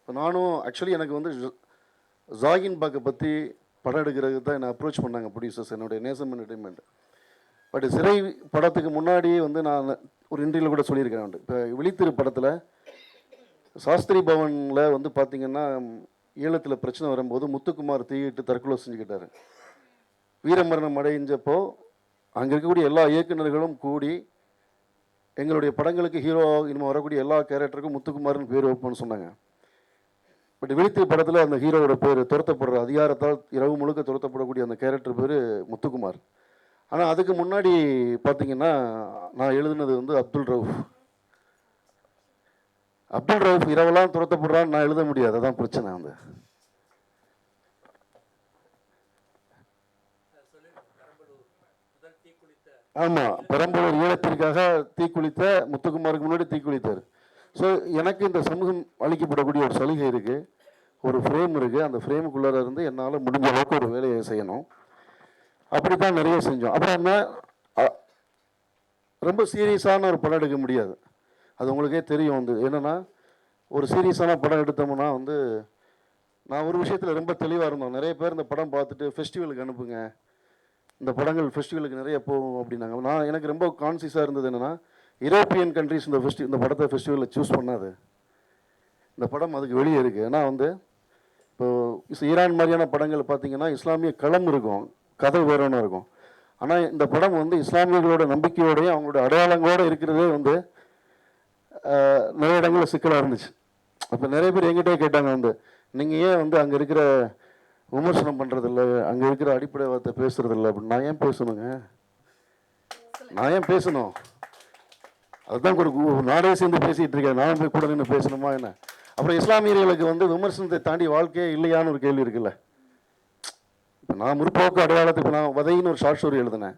இப்போ நானும் ஆக்சுவலி எனக்கு வந்து ஜாகின் பாக்கை பற்றி படம் எடுக்கிறதுக்கு தான் என்னை அப்ரோச் பண்ணாங்க ப்ரொடியூசர்ஸ், என்னுடைய நேசம் என்டர்டைன்மெண்ட். பட் சிறை படத்துக்கு முன்னாடியே வந்து நான் ஒரு இன்டர்வியூவில் கூட சொல்லியிருக்கேன். இப்போ விழித்திரு படத்தில் சாஸ்திரி பவனில் வந்து பார்த்திங்கன்னா ஈழத்தில் பிரச்சனை வரும்போது முத்துக்குமார் தீயிட்டு தற்கொலை செஞ்சுக்கிட்டார். வீரமரணம் அடைஞ்சப்போ அங்கே இருக்கக்கூடிய எல்லா இயக்குநர்களும் கூடி எங்களுடைய படங்களுக்கு ஹீரோ இனிமேல் வரக்கூடிய எல்லா கேரக்டருக்கும் முத்துக்குமார்னு பேர் வைப்போம்னு சொன்னாங்க. பட் விழித்திரை படத்தில் அந்த ஹீரோவோட பேர் துரத்தப்படுற அதிகாரத்தால் இரவு முழுக்க துரத்தப்படக்கூடிய அந்த கேரக்டர் பேர் முத்துக்குமார். ஆனால் அதுக்கு முன்னாடி பார்த்தீங்கன்னா நான் எழுதுனது வந்து அப்துல் ரவுஃப். அப்துல் ரவுஃப் இரவெல்லாம் துரத்தப்படுறான்னு நான் எழுத முடியாது, அதான் பிரச்சனை. அந்த ஆமாம், பெரம்பலூர் ஈழத்திற்காக தீக்குளித்த முத்துக்குமாருக்கு முன்னாடி தீக்குளித்தார். ஸோ எனக்கு இந்த சமூகம் அளிக்கப்படக்கூடிய ஒரு சலுகை இருக்குது, ஒரு ஃப்ரேம் இருக்குது. அந்த ஃப்ரேமுக்குள்ளார இருந்து என்னால் முடிஞ்ச அளவுக்கு ஒரு வேலையை செய்யணும். அப்படி தான் நிறைய செஞ்சோம். அப்புறம் என்ன, ரொம்ப சீரியஸான ஒரு படம் எடுக்க முடியாது, அது உங்களுக்கே தெரியும். வந்து என்னென்னா, ஒரு சீரியஸான படம் எடுத்தோம்னா வந்து நான் ஒரு விஷயத்தில் ரொம்ப தெளிவாக இருந்தோம். நிறைய பேர் இந்த படம் பார்த்துட்டு ஃபெஸ்டிவலுக்கு அனுப்புங்க, இந்த படங்கள் ஃபெஸ்டிவலுக்கு நிறைய போகும் அப்படின்னாங்க. எனக்கு ரொம்ப கான்சியஸாக இருந்தது என்னென்னா, யூரோப்பியன் கண்ட்ரிஸ் இந்த படத்தை ஃபெஸ்டிவலில் சூஸ் பண்ணாது. இந்த படம் அதுக்கு வெளியே இருக்குது. ஏன்னா வந்து இப்போது ஈரான் மாதிரியான படங்கள் பார்த்திங்கன்னா இஸ்லாமிய களம் இருக்கும், கதை வேறொன்று இருக்கும். ஆனால் இந்த படம் வந்து இஸ்லாமியர்களோட நம்பிக்கையோடையும் அவங்களோட அடையாளங்களோடு இருக்கிறதே வந்து நிறைய இடங்களில் சிக்கலாக இருந்துச்சு. அப்போ நிறைய பேர் எங்கிட்டே கேட்டாங்க, வந்து நீங்கள் ஏன் வந்து அங்கே இருக்கிற விமர்சனம் பண்ணுறதில்ல, அங்கே இருக்கிற அடிப்படை வார்த்தை பேசுகிறதில்ல அப்படின்னு. நான் ஏன் பேசணுங்க, நான் ஏன் பேசணும்? அதுதான் ஒரு நாடே சேர்ந்து பேசிகிட்டு இருக்கேன், நான் போய் கூட நின்று பேசணுமா என்ன? அப்புறம் இஸ்லாமியர்களுக்கு வந்து விமர்சனத்தை தாண்டி வாழ்க்கையே இல்லையான்னு ஒரு கேள்வி இருக்குல்ல. இப்போ நான் முற்போக்கு அடையாளத்துக்கு நான் வதைன்னு ஒரு ஷார்ட் ஸ்டோரி எழுதினேன்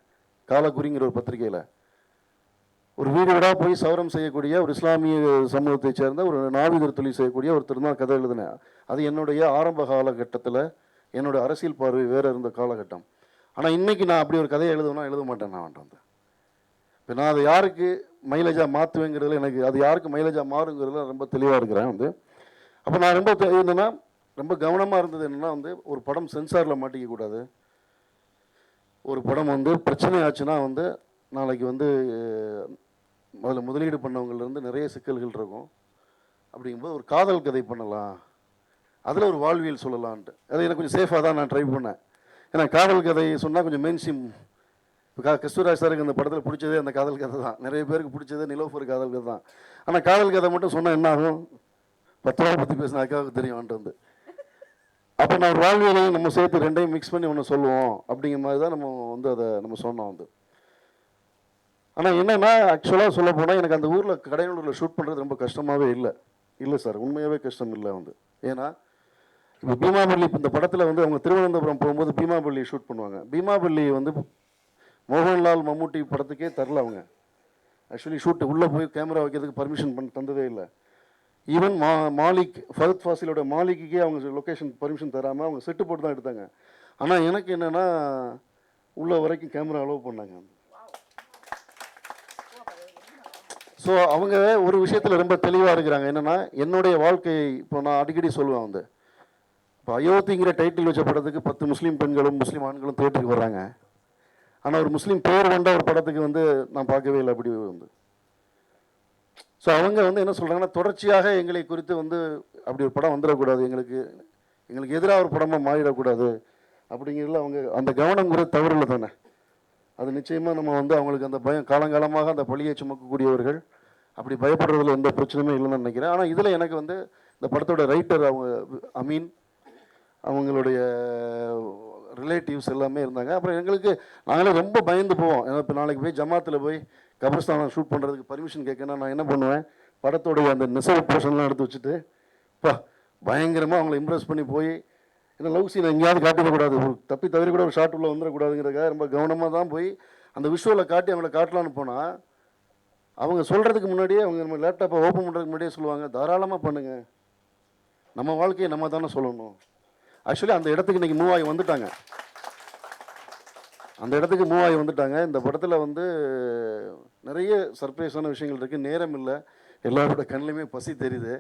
காலக்குறிங்கிற ஒரு பத்திரிகையில். ஒரு வீடு வீடாக போய் சவரம் செய்யக்கூடிய ஒரு இஸ்லாமிய சமூகத்தை சேர்ந்த ஒரு நாவிதர் தொழில் செய்யக்கூடிய ஒருத்தர் தான் கதை எழுதினேன். அது என்னுடைய ஆரம்ப காலகட்டத்தில் என்னோடய அரசியல் பார்வை வேறு இருந்த காலகட்டம். ஆனால் இன்றைக்கி நான் அப்படி ஒரு கதையை எழுத மாட்டேன். நான் வந்து இப்போ நான் அதை யாருக்கு மைலேஜாக மாற்றுவேங்கிறதுல எனக்கு அது யாருக்கு மைலேஜாக மாறுங்கிறதுல ரொம்ப தெளிவாக இருக்கிறேன். வந்து அப்போ நான் ரொம்ப என்னென்னா ரொம்ப கவனமாக இருந்தது என்னென்னா, வந்து ஒரு படம் சென்சாரில் மாட்டிக்கக்கூடாது. ஒரு படம் வந்து பிரச்சனை ஆச்சுன்னா வந்து நாளைக்கு வந்து அதில் முதலீடு பண்ணவங்கள்லேருந்து நிறைய சிக்கல்கள் இருக்கும். அப்படிங்கும்போது ஒரு காதல் கதை பண்ணலாம், அதில் ஒரு வாழ்வியல் சொல்லலான்ட்டு. அது எனக்கு கொஞ்சம் சேஃபாக தான் நான் ட்ரை பண்ணேன். ஏன்னா காதல் கதை சொன்னால் கொஞ்சம் மெயின்ஸ்ட்ரீம். இப்போ கிறிஸ்துராஜ் சாருக்கு அந்த படத்தில் பிடிச்சதே அந்த காதல் கதை தான், நிறைய பேருக்கு பிடிச்சதே நிலோஃபர் காதல் கதை தான். ஆனால் காதல் கதை மட்டும் சொன்னால் என்ன ஆகும், 10 ரூபா பற்றி பேசின அக்காவுக்கு தெரியும்ன்ட்டு வந்து. அப்போ நான் ஒரு வாழ்வியலையும் நம்ம சேர்த்து ரெண்டையும் மிக்ஸ் பண்ணி ஒன்று சொல்லுவோம் அப்படிங்கிற மாதிரி தான் நம்ம வந்து அதை நம்ம சொன்னோம் வந்து. ஆனால் என்னென்னா, ஆக்சுவலாக சொல்ல போனால் எனக்கு அந்த ஊரில் கடையனூரில் ஷூட் பண்ணுறது ரொம்ப கஷ்டமாகவே இல்லை சார், உண்மையாகவே கஷ்டம் இல்லை வந்து. ஏன்னா இப்போ பீமாபள்ளி இந்த படத்தில் வந்து அவங்க திருவனந்தபுரம் போகும்போது பீமாபள்ளி ஷூட் பண்ணுவாங்க. பீமாபள்ளி வந்து மோகன்லால் மம்முட்டி படத்துக்கே தரல அவங்க. ஆக்சுவலி ஷூட்டு உள்ளே போய் கேமரா வைக்கிறதுக்கு பர்மிஷன் தந்ததே இல்லை. ஈவன் மாலிக் ஃபஹத் ஃபாசிலோட மாலிக்குக்கே அவங்க லொக்கேஷன் பர்மிஷன் தராமல் அவங்க செட்டு போட்டு தான் எடுத்தாங்க. ஆனால் எனக்கு என்னென்னா உள்ள வரைக்கும் கேமரா அலோவ் பண்ணாங்க. ஸோ அவங்க ஒரு விஷயத்தில் ரொம்ப தெளிவாக இருக்கிறாங்க. என்னென்னா, என்னுடைய வாழ்க்கையை இப்போ நான் அடிக்கடி சொல்லுவேன் வந்து, இப்போ அயோத்திங்கிற டைட்டில் வச்ச படத்துக்கு 10 முஸ்லீம் பெண்களும் முஸ்லீம் ஆண்களும் தேட்டருக்கு வர்றாங்க. ஆனால் ஒரு முஸ்லீம் பேர் கொண்ட ஒரு படத்துக்கு வந்து நான் பார்க்கவே இல்லை அப்படி வந்து. ஸோ அவங்க வந்து என்ன சொல்கிறாங்கன்னா, தொடர்ச்சியாக எங்களை குறித்து வந்து அப்படி ஒரு படம் வந்துடக்கூடாது, எங்களுக்கு எதிராக ஒரு படமாக மாறிடக்கூடாது அப்படிங்கிறதுல அவங்க அந்த கவனங்கிறது தவறில்லை தானே. அது நிச்சயமாக நம்ம வந்து அவங்களுக்கு அந்த பயம், காலங்காலமாக அந்த பழியை சுமக்கக்கூடியவர்கள், அப்படி பயப்படுறதுல எந்த பிரச்சனையுமே இல்லைன்னு நினைக்கிறேன். ஆனால் இதில் எனக்கு வந்து இந்த படத்தோட ரைட்டர் அவங்க அமீன், அவங்களுடைய ரிலேட்டிவ்ஸ் எல்லாமே இருந்தாங்க. அப்புறம் எங்களுக்கு நாங்களே ரொம்ப பயந்து போவோம். ஏன்னா இப்போ நாளைக்கு போய் ஜமாத்தில் போய் கபர்ஸ்தானம் ஷூட் பண்ணுறதுக்கு பர்மிஷன் கேட்கணும். நான் என்ன பண்ணுவேன், படத்தோடைய அந்த நெசவு போர்ஷன்லாம் எடுத்து வச்சுட்டு பயங்கரமாக அவங்கள இம்ப்ரெஸ் பண்ணி போய், ஏன்னா லவ் சீனை எங்கேயாவது காட்டிடக்கூடாது, தப்பி தவிர கூட ஒரு ஷார்ட் உள்ள வந்துடக்கூடாதுங்கிறதுக்காக ரொம்ப கவனமாக தான் போய் அந்த விஷுவலை காட்டி அவங்கள காட்டலான்னு போனால், அவங்க சொல்கிறதுக்கு முன்னாடியே அவங்க நம்ம லேப்டாப்பை ஓப்பன் பண்ணுறதுக்கு முன்னாடியே சொல்லுவாங்க, தாராளமாக பண்ணுங்கள், நம்ம வாழ்க்கையை நம்ம தானே சொல்லணும். ஆக்சுவலி அந்த இடத்துக்கு இன்றைக்கி மூவ் ஆகி வந்துட்டாங்க. இந்த படத்தில் வந்து நிறைய சர்ப்ரைஸான விஷயங்கள் இருக்குது. நேரம் இல்லை, எல்லாரோட கண்ணிலையுமே பசி தெரியுது,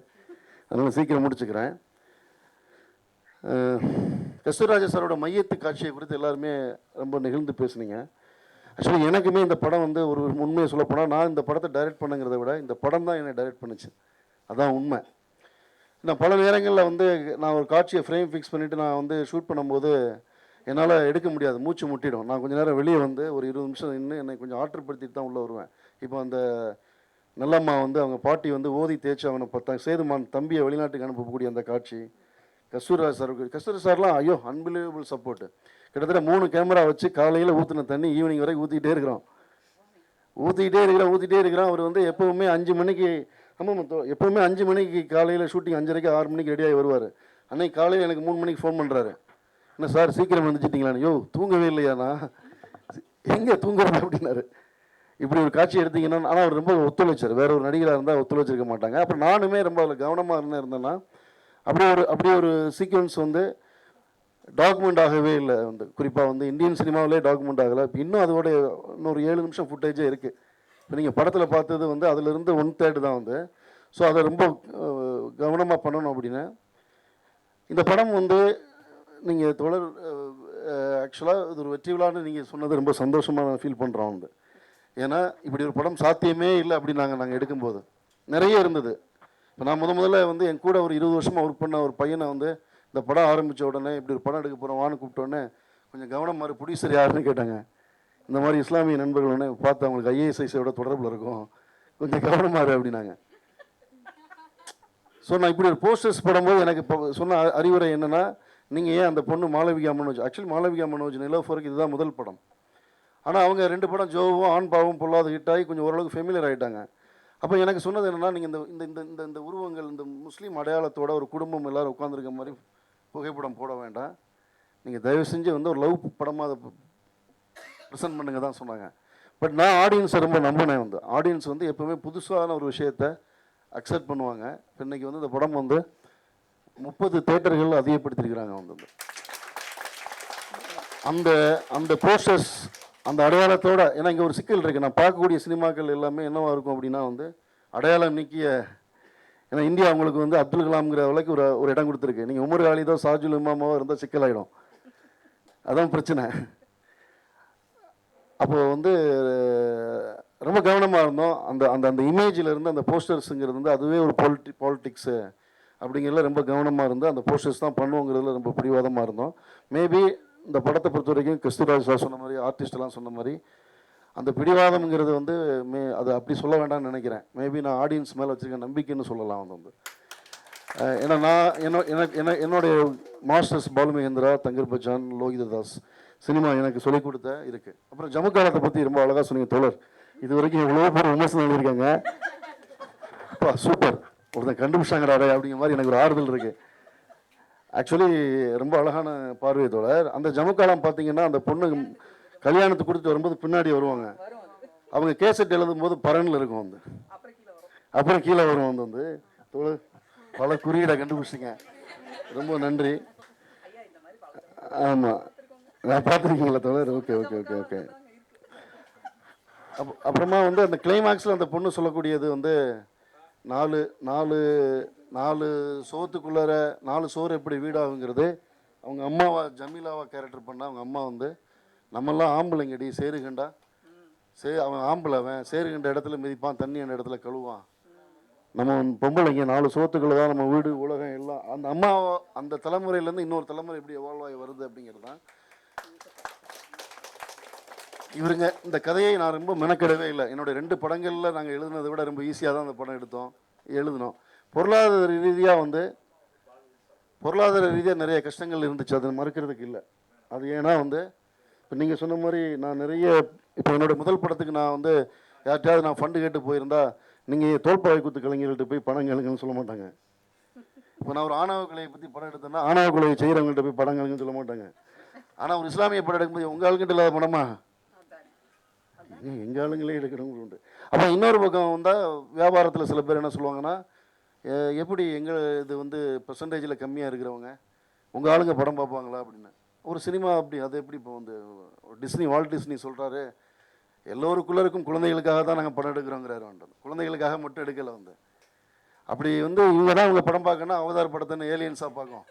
அதனால் சீக்கிரம் முடிச்சுக்கிறேன். கஸ்தூராஜ சாரோட மையத்து காட்சியை குறித்து எல்லாருமே ரொம்ப நெகிழ்ந்து பேசுனீங்க. ஆக்சுவலி எனக்குமே இந்த படம் வந்து ஒரு உண்மையை சொல்லப்போனால், நான் இந்த படத்தை டைரக்ட் பண்ணுங்கிறத விட இந்த படம் தான் என்னை டைரக்ட் பண்ணுச்சு, அதான் உண்மை. நான் பல நேரங்களில் வந்து நான் ஒரு காட்சியை ஃப்ரேம் ஃபிக்ஸ் பண்ணிவிட்டு நான் வந்து ஷூட் பண்ணும்போது என்னால் எடுக்க முடியாது, மூச்சு முட்டிடும். நான் கொஞ்சம் நேரம் வெளியே வந்து ஒரு 20 நிமிஷம் நின்று என்னை கொஞ்சம் ஆற்றுப்படுத்திட்டு தான் உள்ளே வருவேன். இப்போ அந்த நல்லம்மா வந்து அவங்க பாட்டி வந்து ஓதி தேய்ச்சி அவனை சேதுமான் தம்பியை வெளிநாட்டுக்கு அனுப்பக்கூடிய அந்த காட்சி, கஸ்தூரிராஜ் சார்லாம் ஐயோ அன்பிலீவபிள் சப்போர்ட்டு. கிட்டத்தட்ட 3 கேமரா வச்சு காலையில் ஊற்றின தண்ணி ஈவினிங் வரைக்கும் ஊற்றிக்கிட்டே இருக்கிறோம். அவர் வந்து எப்போவுமே 5 மணிக்கு எப்போவுமே 5 மணிக்கு காலையில் ஷூட்டிங் 5:30 6 மணிக்கு ரெடியாகி வருவார். அன்னைக்கு காலையில் எனக்கு 3 மணிக்கு ஃபோன் பண்ணுறாரு, என்ன சார் சீக்கிரம் வந்துச்சிட்டிங்களான்னு. யோ தூங்கவே இல்லையாண்ணா, எங்கே தூங்குறது அப்படின்னாரு. இப்படி ஒரு காட்சி எடுத்தீங்கன்னா, ஆனால் அவர் ரொம்ப ஒத்துழைச்சார். வேற ஒரு நடிகராக இருந்தால் ஒத்துழைச்சிருக்க மாட்டாங்க. அப்புறம் நானுமே ரொம்ப அதில் கவனமாக இருந்தேன்னா அப்படி ஒரு சீக்வன்ஸ் வந்து டாக்குமெண்ட் ஆகவே இல்லை. வந்து குறிப்பாக வந்து இந்தியன் சினிமாவிலே டாக்குமெண்ட் ஆகலை. இப்போ இன்னும் அதோட இன்னொரு 7 நிமிஷம் ஃபுட்டேஜே இருக்குது. இப்போ நீங்கள் படத்தில் பார்த்தது வந்து அதிலிருந்து 1/3 தான் வந்து. ஸோ அதை ரொம்ப கவனமாக பண்ணணும். அப்படின்னு இந்த படம் வந்து நீங்கள் தொடர் ஆக்சுவலாக இது ஒரு வெற்றி விழான்னு நீங்கள் சொன்னது ரொம்ப சந்தோஷமாக ஃபீல் பண்ணுறோம் வந்து. ஏன்னா இப்படி ஒரு படம் சாத்தியமே இல்லை அப்படின்னு நாங்கள் எடுக்கும்போது நிறைய இருந்தது. இப்போ நான் முதல்ல வந்து என் கூட ஒரு 20 வருஷமாக ஒர்க் பண்ண ஒரு பையனை வந்து இந்த படம் ஆரம்பித்த உடனே இப்படி ஒரு படம் எடுக்க போகிறோம் வான்னு கூப்பிட்டோடனே கொஞ்சம் கவனமாக ப்ரொடியூசர் யாருன்னு கேட்டாங்க. இந்த மாதிரி இஸ்லாமிய நண்பர்கள் உடனே பார்த்து அவங்களுக்கு IASஐயோட தொடர்பில் இருக்கும், கொஞ்சம் கவனமாக அப்படின்னாங்க. ஸோ நான் இப்படி ஒரு போஸ்டர்ஸ் படும்போது எனக்கு இப்போ சொன்ன அறிவுரை என்னென்னா, நீங்கள் ஏன் அந்த பொண்ணு மாளவிகா மனோஜ், ஆக்சுவலி மாளவிகா மனோஜ் நிலோஃபருக்கு இதுதான் முதல் படம். ஆனால் அவங்க 2 படம் ஜோவும் ஆண் பாவும் பொல்லாத ஹிட் ஆகி கொஞ்சம் ஓரளவுக்கு ஃபெமிலியர் ஆகிட்டாங்க. அப்போ எனக்கு சொன்னது என்னென்னா, நீங்கள் இந்த உருவங்கள் இந்த முஸ்லீம் அடையாளத்தோட ஒரு குடும்பம் எல்லோரும் உட்காந்துருக்க மாதிரி புகைப்படம் போட வேண்டாம், நீங்கள் தயவு செஞ்சு வந்து ஒரு லவ் படமாக அதை ப்ரெசென்ட் பண்ணுங்க தான் சொன்னாங்க. பட் நான் ஆடியன்ஸை ரொம்ப நம்பினேன். வந்து ஆடியன்ஸ் வந்து எப்போவுமே புதுசான ஒரு விஷயத்தை அக்செப்ட் பண்ணுவாங்க. இன்றைக்கி வந்து இந்த படம் வந்து 30 தியேட்டர்கள் அதிகப்படுத்தியிருக்கிறாங்க. வந்து அந்த போஸ்டர்ஸ் அந்த அடையாளத்தோட, ஏன்னா இங்கே ஒரு சிக்கல் இருக்குது. நான் பார்க்கக்கூடிய சினிமாக்கள் எல்லாமே என்னவாக இருக்கும் அப்படின்னா வந்து அடையாளம் நீக்கிய, ஏன்னா இந்தியா அவங்களுக்கு வந்து அப்துல் கலாம்ங்கிற அளவுக்கு ஒரு இடம் கொடுத்துருக்கு. நீங்கள் உமர் அலிதோ சாஜுல் இமாமாவோ இருந்தால் சிக்கலாயிடும், அதான் பிரச்சனை. அப்போது வந்து ரொம்ப கவனமாக இருந்தோம். அந்த இமேஜில் இருந்து அந்த போஸ்டர்ஸுங்கிறது வந்து அதுவே ஒரு பாலிட்டிக்ஸு அப்படிங்கிறதுல ரொம்ப கவனமாக இருந்து அந்த போஸ்டர்ஸ் தான் பண்ணுவோங்கிறதுல ரொம்ப பிடிவாதமாக இருந்தோம். மேபி இந்த படத்தை பொறுத்த வரைக்கும் கிறிஸ்துராஜ் சார் சொன்ன மாதிரி, ஆர்டிஸ்டெல்லாம் சொன்ன மாதிரி, அந்த பிடிவாதம்ங்கிறது வந்து அது அப்படி சொல்ல வேண்டாம்னு நினைக்கிறேன். மேபி நான் ஆடியன்ஸ் மேலே வச்சுருக்க நம்பிக்கைன்னு சொல்லலாம். வந்து ஏன்னா நான் என்னுடைய மாஸ்டர்ஸ் பாலுமகேந்திரா, தங்கர் பச்சான், லோகிததாஸ் சினிமா எனக்கு சொல்லிக் கொடுத்த இருக்குது. அப்புறம் ஜமுக்காலத்தை பற்றி ரொம்ப அழகாக சொன்னீங்க தோழர். இது வரைக்கும் எவ்வளோ பேர் விமர்சனம் எழுதியிருக்காங்க. அப்பா சூப்பர், ஒருத்தன் கண்டுபிடிச்சாங்கிறாரே அப்படிங்கிற மாதிரி எனக்கு ஒரு ஆறுதல் இருக்குது. ஆக்சுவலி ரொம்ப அழகான பார்வை தோழர். அந்த ஜமுக்காலம் பார்த்தீங்கன்னா, அந்த பொண்ணு கல்யாணத்துக்கு கொடுத்துட்டு வரும்போது பின்னாடி வருவாங்க. அவங்க கேசட் எழுதும் போது பரனில் இருக்கும். வந்து அப்புறம் கீழே வரும். வந்து தோழர் பல குறியீடை கண்டுபிடிச்சிங்க, ரொம்ப நன்றி. ஆமாம், நான் பார்த்துருக்கீங்களா தோழர்? Okay okay okay okay. அப்புறமா வந்து அந்த கிளைமாக்ஸில் அந்த பொண்ணு சொல்லக்கூடியது வந்து நாலு சோத்துக்குள்ளார 4 சோறு எப்படி வீடாகுங்கிறது. அவங்க அம்மாவா ஜமீலாவா கேரக்டர் பண்ண அவங்க அம்மா வந்து, நம்மெல்லாம் ஆம்பளைங்கடி, சேருகண்டா அவன் ஆம்பளை, அவன் சேருகண்ட இடத்துல மிதிப்பான், தண்ணி அந்த இடத்துல கழுவான், நம்ம பொம்பளைங்க 4 சோத்துக்குள்ள தான் நம்ம வீடு உலகம் எல்லாம். அந்த அம்மா அந்த தலைமுறையிலேருந்து இன்னொரு தலைமுறை எப்படி எவால்வ் ஆகி வருது அப்படிங்கிறது தான். இவருங்க இந்த கதையை நான் ரொம்ப மெனக்கெடவே இல்லை. என்னுடைய 2 படங்களில் நாங்கள் எழுதுனதை விட ரொம்ப ஈஸியாக தான் அந்த படம் எழுதினோம். பொருளாதார ரீதியாக நிறைய கஷ்டங்கள் இருந்துச்சு, அதை மறுக்கிறதுக்கு இல்லை. அது ஏன்னா வந்து இப்போ நீங்கள் சொன்ன மாதிரி நான் நிறைய, இப்போ என்னோடய முதல் படத்துக்கு நான் வந்து யார்கிட்டையாவது நான் ஃபண்டு கேட்டு போயிருந்தா, நீங்கள் தோல்பாவை குத்து கலைஞர்கள்ட்ட போய் படம் கேளுங்கன்னு சொல்ல மாட்டாங்க. இப்போ நான் ஒரு ஆணவ கொலையை பற்றி படம் எடுத்தேன்னா, ஆணவ கொலையை செய்கிறவங்கள்ட்ட போய் படம் கேளுங்கன்னு சொல்ல மாட்டாங்க. ஆனால் ஒரு இஸ்லாமிய படம் எடுக்கும்போது உங்கள் ஆளுங்கிட்ட இல்லாத படமா, எங்கள் ஆளுங்களே எடுக்கிறவங்க உண்டு. அப்போ இன்னொரு பக்கம் வந்தால் வியாபாரத்தில் சில பேர் என்ன சொல்லுவாங்கன்னா, எப்படி இது வந்து பெர்சன்டேஜில் கம்மியாக இருக்கிறவங்க உங்கள் ஆளுங்க படம் பார்ப்பாங்களா அப்படின்னு. ஒரு சினிமா அப்படி, அது எப்படி இப்போ வந்து வால்ட் டிஸ்னி சொல்கிறாரு, எல்லோருக்குள்ளே இருக்கும் குழந்தைகளுக்காக தான் நாங்கள் படம் எடுக்கிறோங்கிறாரு. குழந்தைகளுக்காக மட்டும் எடுக்கலை. வந்து அப்படி வந்து இவங்க தான் அவங்க படம் பார்க்கணும், அவதார் படத்தைன்னு ஏலியன்ஸாக பார்க்கும்.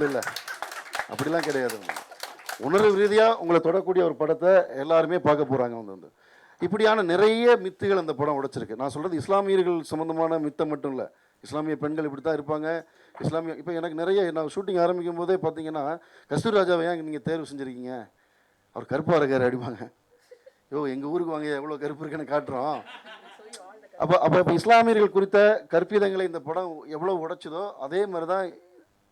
இல்லை அப்படிலாம் கிடையாது. உணர்வு ரீதியாக உங்களை தொடக்கூடிய ஒரு படத்தை எல்லாருமே பார்க்க போகிறாங்க. வந்து இப்படியான நிறைய மித்துகள் அந்த படம் உடைச்சிருக்கு. நான் சொல்கிறது இஸ்லாமியர்கள் சம்மந்தமான மித்தை மட்டும் இல்லை, இஸ்லாமிய பெண்கள் இப்படி தான் இருப்பாங்க, இஸ்லாமிய இப்போ எனக்கு நிறைய நான் ஷூட்டிங் ஆரம்பிக்கும் போதே பார்த்தீங்கன்னா கஸ்தூரி ராஜாவை ஏன் நீங்கள் தேர்வு செஞ்சுருக்கீங்க, அவர் கருப்பாக இருக்கார் அடிப்பாங்க. எங்கள் ஊருக்கு வாங்க எவ்வளோ கருப்பு இருக்குன்னு காட்டுறோம். அப்போ இஸ்லாமியர்கள் குறித்த கற்பிதங்களை இந்த படம் எவ்வளோ உடைச்சதோ அதே மாதிரி தான்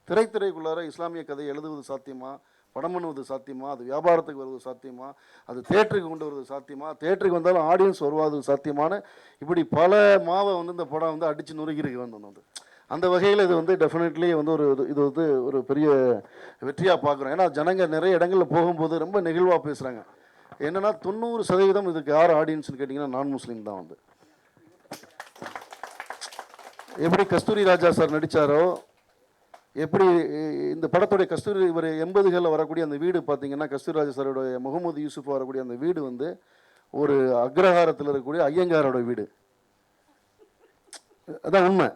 திரைத்துறைக்குள்ளார இஸ்லாமிய கதை எழுதுவது சாத்தியமா, படம் பண்ணுவது சாத்தியமா, அது வியாபாரத்துக்கு வருவது சாத்தியமா, அது தேட்டருக்கு கொண்டு வருவது சாத்தியமா, தேட்டருக்கு வந்தாலும் ஆடியன்ஸ் வருவது சாத்தியமான இப்படி பல மாவை வந்து இந்த படம் வந்து அடித்து நுறுக்கிருக்கு வந்து அந்த வகையில் இது வந்து டெஃபினெட்லி வந்து இது வந்து ஒரு பெரிய வெற்றியாக பார்க்குறோம். ஏன்னா ஜனங்க நிறைய இடங்களில் போகும்போது ரொம்ப நெகிழ்வாக பேசுகிறாங்க. என்னென்னா 90% இதுக்கு யார் ஆடியன்ஸ்னு கேட்டிங்கன்னா நான் முஸ்லீம் தான் வந்து. எப்படி கஸ்தூரி ராஜா சார் நடித்தாரோ, எப்படி இந்த படத்துடைய கஸ்தூரி இவர் 80களில் வரக்கூடிய அந்த வீடு பார்த்தீங்கன்னா கஸ்தூரி ராஜா சாரோடைய முகமது யூசுப் வரக்கூடிய அந்த வீடு வந்து ஒரு அக்ரஹாரத்தில் இருக்கக்கூடிய ஐயங்காரோட வீடு. அதான் உண்மை.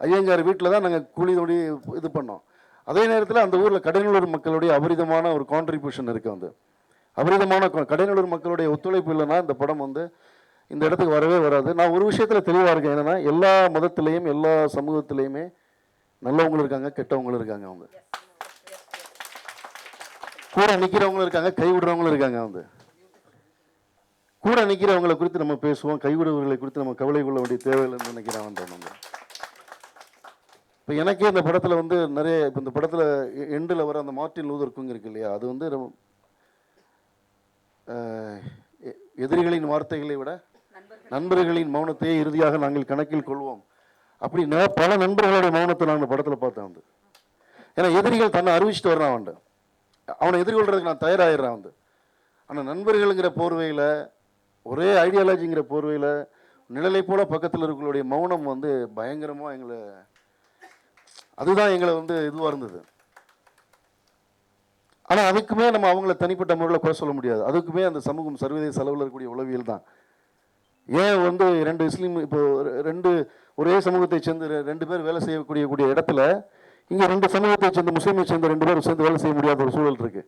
ஐயங்கார் வீட்டில் தான் நாங்கள் கூலி தோடி இது பண்ணோம். அதே நேரத்தில் அந்த ஊரில் கடைநல்லூர் மக்களுடைய அபரிதமான ஒரு கான்ட்ரிபியூஷன் இருக்குது. வந்து அபரிதமான கடைநல்லூர் மக்களுடைய ஒத்துழைப்பு இல்லைன்னா இந்த படம் வந்து இந்த இடத்துக்கு வரவே வராது. நான் ஒரு விஷயத்தில் தெளிவாக இருக்கேன், என்னென்னா எல்லா மதத்திலையும் எல்லா சமூகத்திலையுமே நல்லவங்களும் இருக்காங்க, கெட்டவங்களும் இருக்காங்க. அவங்க கூட நிற்கிறவங்களும் இருக்காங்க, கைவிடுறவங்களும் இருக்காங்க. வந்து கூட நிற்கிறவங்களை குறித்து நம்ம பேசுவோம், கைவிடுவர்களை குறித்து நம்ம கவலை கொள்ள வேண்டிய தேவையில்லைன்னு நினைக்கிறேன். வந்து இப்போ எனக்கே இந்த படத்தில் வந்து நிறைய இப்போ இந்த படத்தில் எண்டில் வர அந்த மார்ட்டின் லூதர் கிங் இருக்கு இல்லையா, அது வந்து எதிரிகளின் வார்த்தைகளை விட நண்பர்களின் மௌனத்தையே இறுதியாக நாங்கள் கணக்கில் கொள்வோம் அப்படின்னா பல நண்பர்களுடைய மௌனத்தை நான் அந்த படத்தில் பார்த்தேன். வந்து ஏன்னா எதிரிகள் தன்னை அறிவிச்சிட்டு வர்றான், வந்து அவனை எதிர்கொள்றதுக்கு நான் தயாராகிடுறான். வந்து ஆனால் நண்பர்களுங்கிற போர்வையில், ஒரே ஐடியாலஜிங்கிற போர்வையில் நிழலை போல பக்கத்தில் இருக்கிறவங்களுடைய மௌனம் வந்து பயங்கரமாக எங்களை, அதுதான் எங்களை வந்து இதுவாக இருந்தது. ஆனால் அதுக்குமே நம்ம அவங்கள தனிப்பட்ட முறையில் குறை சொல்ல முடியாது. அதுக்குமே அந்த சமூகம் சர்வதேச அளவில் இருக்கக்கூடிய உளவியல் தான். ஏன் வந்து 2 முஸ்லீம் இப்போ 2 ஒரே சமூகத்தை சேர்ந்து 2 பேர் வேலை செய்யக்கூடிய இடத்துல இங்கே 2 சமூகத்தை சேர்ந்த முஸ்லீமை சேர்ந்த 2 பேர் சேர்ந்து வேலை செய்ய முடியாத ஒரு சூழல் இருக்குது.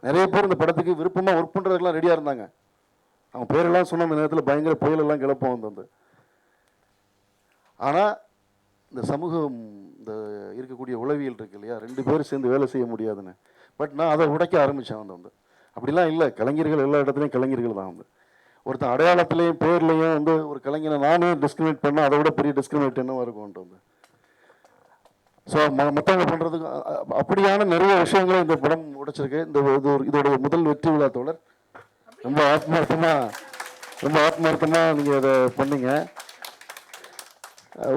நிறைய பேர் இந்த படத்துக்கு விருப்பமாக ஒர்க் பண்ணுறதுக்கெலாம் ரெடியாக இருந்தாங்க. அவங்க பேரெல்லாம் சொன்ன அந்த நேரத்தில் பயங்கர புயலெல்லாம் கிளப்போம் வந்து. ஆனால் இந்த சமூகம் இந்த இருக்கக்கூடிய உளவியல் இருக்கு இல்லையா, 2 பேர் சேர்ந்து வேலை செய்ய முடியாதுன்னு. பட் நான் அதை உடைக்க ஆரம்பித்தேன். வந்து அப்படிலாம் இல்லை, கலைஞர்கள் எல்லா இடத்துலையும் கலைஞர்கள் தான். வந்து ஒருத்தன் அடையாளத்துலேயும் பேர்லையும் வந்து ஒரு கலைஞனை நானே டிஸ்கிரிமினேட் பண்ணால் அதை விட பெரிய டிஸ்கிரிமினேட் என்னவாக இருக்கும்ன்ட்டு வந்து. ஸோ மற்றவங்க பண்ணுறதுக்கு அப்படியான நிறைய விஷயங்களும் இந்த படம் உடைச்சிருக்கு. இதோடைய முதல் வெற்றி விழா தோழர். ரொம்ப ஆத்மார்த்தமாக நீங்கள் அதை பண்ணீங்க.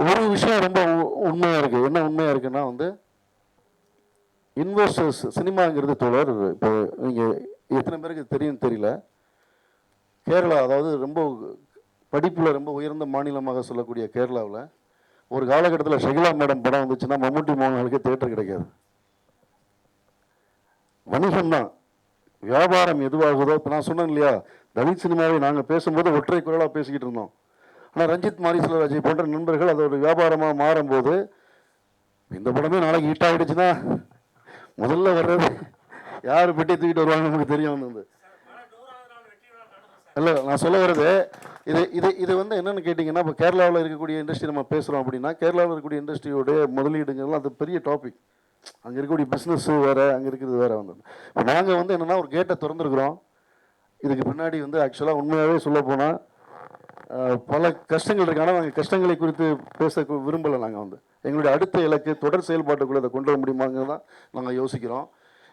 ஒரு விஷயம் ரொம்ப உண்மையாக இருக்குது. என்ன உண்மையாக இருக்குன்னா வந்து இன்வெஸ்டர்ஸ் சினிமாங்கிறது தோழர், இப்போ நீங்கள் எத்தனை பேருக்கு தெரியும் தெரியல, கேரளா அதாவது ரொம்ப படிப்பில் ரொம்ப உயர்ந்த மாநிலமாக சொல்லக்கூடிய கேரளாவில் ஒரு காலகட்டத்தில் ஷகிலா மேடம் படம் வந்துச்சுன்னா மம்முட்டி மோகன்களுக்கு தேட்டர் கிடைக்காது. வணிகம்தான், வியாபாரம் எதுவாகுதோ. இப்போ நான் சொன்னேன் இல்லையா, தலித் சினிமாவை நாங்கள் பேசும்போது ஒற்றை குரலாக பேசிக்கிட்டு இருந்தோம். ஆனால் ரஞ்சித் மாரிசெல்வராஜை போன்ற நண்பர்கள் அது ஒரு வியாபாரமாக மாறும்போது இந்த படமே நாளைக்கு ஹிட் ஆகிடுச்சுன்னா முதல்ல வர்றது யார் பெட்டி தூக்கிட்டு வருவாங்க நமக்கு தெரியும். வந்து இல்லை, நான் சொல்ல வர்றது இது வந்து என்னென்னு கேட்டிங்கன்னா, இப்போ கேரளாவில் இருக்கக்கூடிய இண்டஸ்ட்ரி நம்ம பேசுகிறோம் அப்படின்னா, கேரளாவில் இருக்கக்கூடிய இண்டஸ்ட்ரியோடைய முதலீடுங்கள்லாம் அது பெரிய டாபிக். அங்கே இருக்கக்கூடிய பிஸ்னஸ்ஸு வேறு, அங்கே இருக்கிறது வேறு. வந்து இப்போ நாங்கள் வந்து என்னென்னா ஒரு கேட்டை திறந்துருக்குறோம். இதுக்கு பின்னாடி வந்து ஆக்சுவலாக உண்மையாகவே சொல்ல போனால் பல கஷ்டங்கள் இருக்கு. ஆனால் நாங்கள் கஷ்டங்களை குறித்து பேச விரும்பலை. நாங்கள் வந்து எங்களுடைய அடுத்த இலக்கு தொடர் செயல்பாட்டுக்குள்ளே அதை கொண்டு வர முடியுமாங்கிறது தான் நாங்கள் யோசிக்கிறோம்.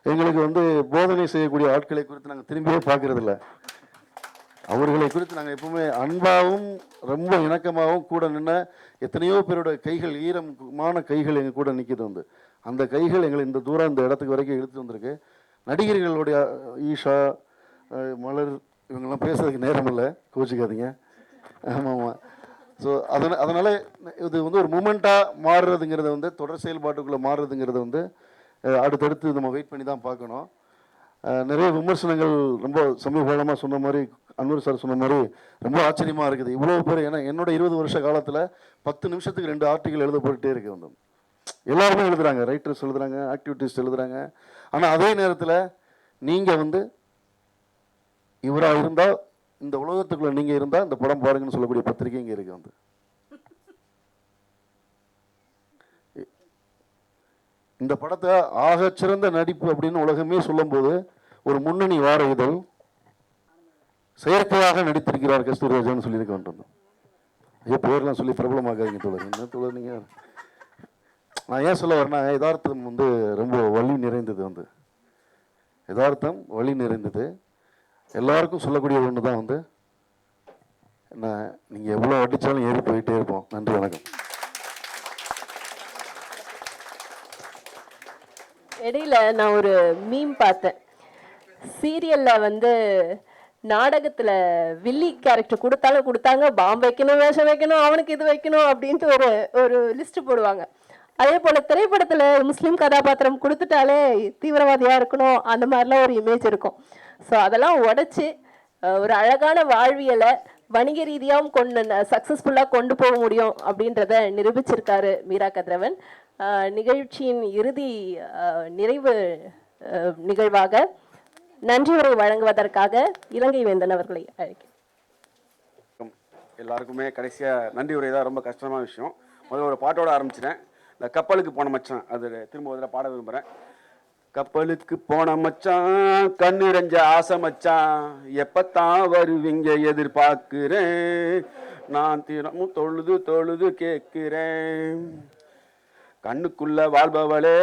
எங்களுக்கு வந்து போதனை செய்யக்கூடிய ஆட்களை குறித்து நாங்கள் திரும்பியே பார்க்குறதில்ல. அவர்களை குறித்து நாங்கள் எப்பவுமே அன்பாகவும் ரொம்ப இணக்கமாகவும் கூட நின்ன எத்தனையோ பேரோட கைகள், ஈரமான கைகள் எங்கள் கூட நிற்கிது. வந்து அந்த கைகள் எங்களை இந்த தூரம் இந்த இடத்துக்கு வரைக்கும் இழுத்து வந்திருக்கு. நடிகர்களுடைய ஈஷா, மலர், இவங்கெல்லாம் பேசுறதுக்கு நேரம் இல்லை, கோச்சிக்காதீங்க. ஆமாம். ஸோ அதனால் இது வந்து ஒரு மூமெண்ட்டாக மாறுறதுங்கிறத வந்து தொடர் செயல்பாட்டுக்குள்ளே மாறுறதுங்கிறத வந்து அடுத்தடுத்து நம்ம வெயிட் பண்ணி தான் பார்க்கணும். நிறைய விமர்சனங்கள் ரொம்ப சமீப காலமாக சொன்ன மாதிரி, அன்வர் சார் சொன்ன மாதிரி ரொம்ப ஆச்சரியமாக இருக்குது. இவ்வளோ பேர், ஏன்னா என்னோட 20 வருஷ காலத்தில் 10 நிமிஷத்துக்கு 2 ஆர்டிக்கல் எழுத போயிட்டே இருக்கு. வந்து எல்லாருமே எழுதுகிறாங்க, ரைட்டர்ஸ் எழுதுகிறாங்க, ஆக்டிவிட்டிஸ்ட் எழுதுகிறாங்க. ஆனால் அதே நேரத்தில் நீங்கள் வந்து இவராக இருந்தால், இந்த உலகத்துக்குள்ளே நீங்கள் இருந்தால் இந்த படம் பாருங்கன்னு சொல்லக்கூடிய பத்திரிகை இங்கே இருக்குது. வந்து இந்த படத்தை ஆகச்சிறந்த நடிப்பு அப்படின்னு உலகமே சொல்லும்போது ஒரு முன்னணி வார இதழ் செயற்கையாக நடித்திருக்கிறார் கஸ்தூரிராஜான்னு சொல்லியிருக்க வேண்டும். ஐயோ பேர்லாம் சொல்லி பிரபலமாக்காதீங்க தோழர். என்ன தோழர் நீங்கள்? நான் ஏன் சொல்ல வரேன்னா, யதார்த்தம் வந்து ரொம்ப வலி நிறைந்தது. யதார்த்தம் வலி நிறைந்தது. எல்லாருக்கும் சொல்லக்கூடிய ஒன்று தான் என்ன, நீங்கள் எவ்வளோ அடித்தாலும் ஏறி போயிட்டே இருப்போம். நன்றி, வணக்கம். இடையில நான் ஒரு மீம் பார்த்தேன். சீரியல்ல நாடகத்துல வில்லி கேரக்டர் கொடுத்தாங்க, பாம்பு வைக்கணும், வேஷம் வைக்கணும், அவனுக்கு இது வைக்கணும் அப்படின்ட்டு ஒரு லிஸ்ட் போடுவாங்க. அதே போல திரைப்படத்துல முஸ்லீம் கதாபாத்திரம் கொடுத்துட்டாலே தீவிரவாதியா இருக்கணும், அந்த மாதிரிலாம் ஒரு இமேஜ் இருக்கும். ஸோ அதெல்லாம் உடைச்சு ஒரு அழகான வாழ்வியலை வணிக ரீதியாகவும் சக்ஸஸ்ஃபுல்லாக கொண்டு போக முடியும் அப்படின்றத நிரூபிச்சிருக்காரு மீரா கதிரவன். நிகழ்ச்சியின் இறுதி நிறைவு நிகழ்வாக நன்றி உரை வழங்குவதற்காக இலங்கை வேந்தன் அவர்களை அழைக்கிறேன். எல்லாருக்குமே கடைசியாக நன்றி உரை தான் ரொம்ப கஷ்டமான விஷயம். முதல்ல ஒரு பாட்டோட ஆரம்பிச்சிட்டேன். இந்த கப்பலுக்கு போன மச்சான் அது திரும்ப ஒரு பாட விரும்புகிறேன். கப்பலுக்கு போன மச்சான், கண்ணிரஞ்ச ஆசை மச்சான், எப்பத்தான் வருவீங்க எதிர்பார்க்கிறேன், நான் தினமும் தொழுது தொழுது கேட்கிறேன். கண்ணுக்குள்ள வாழ்பவளே,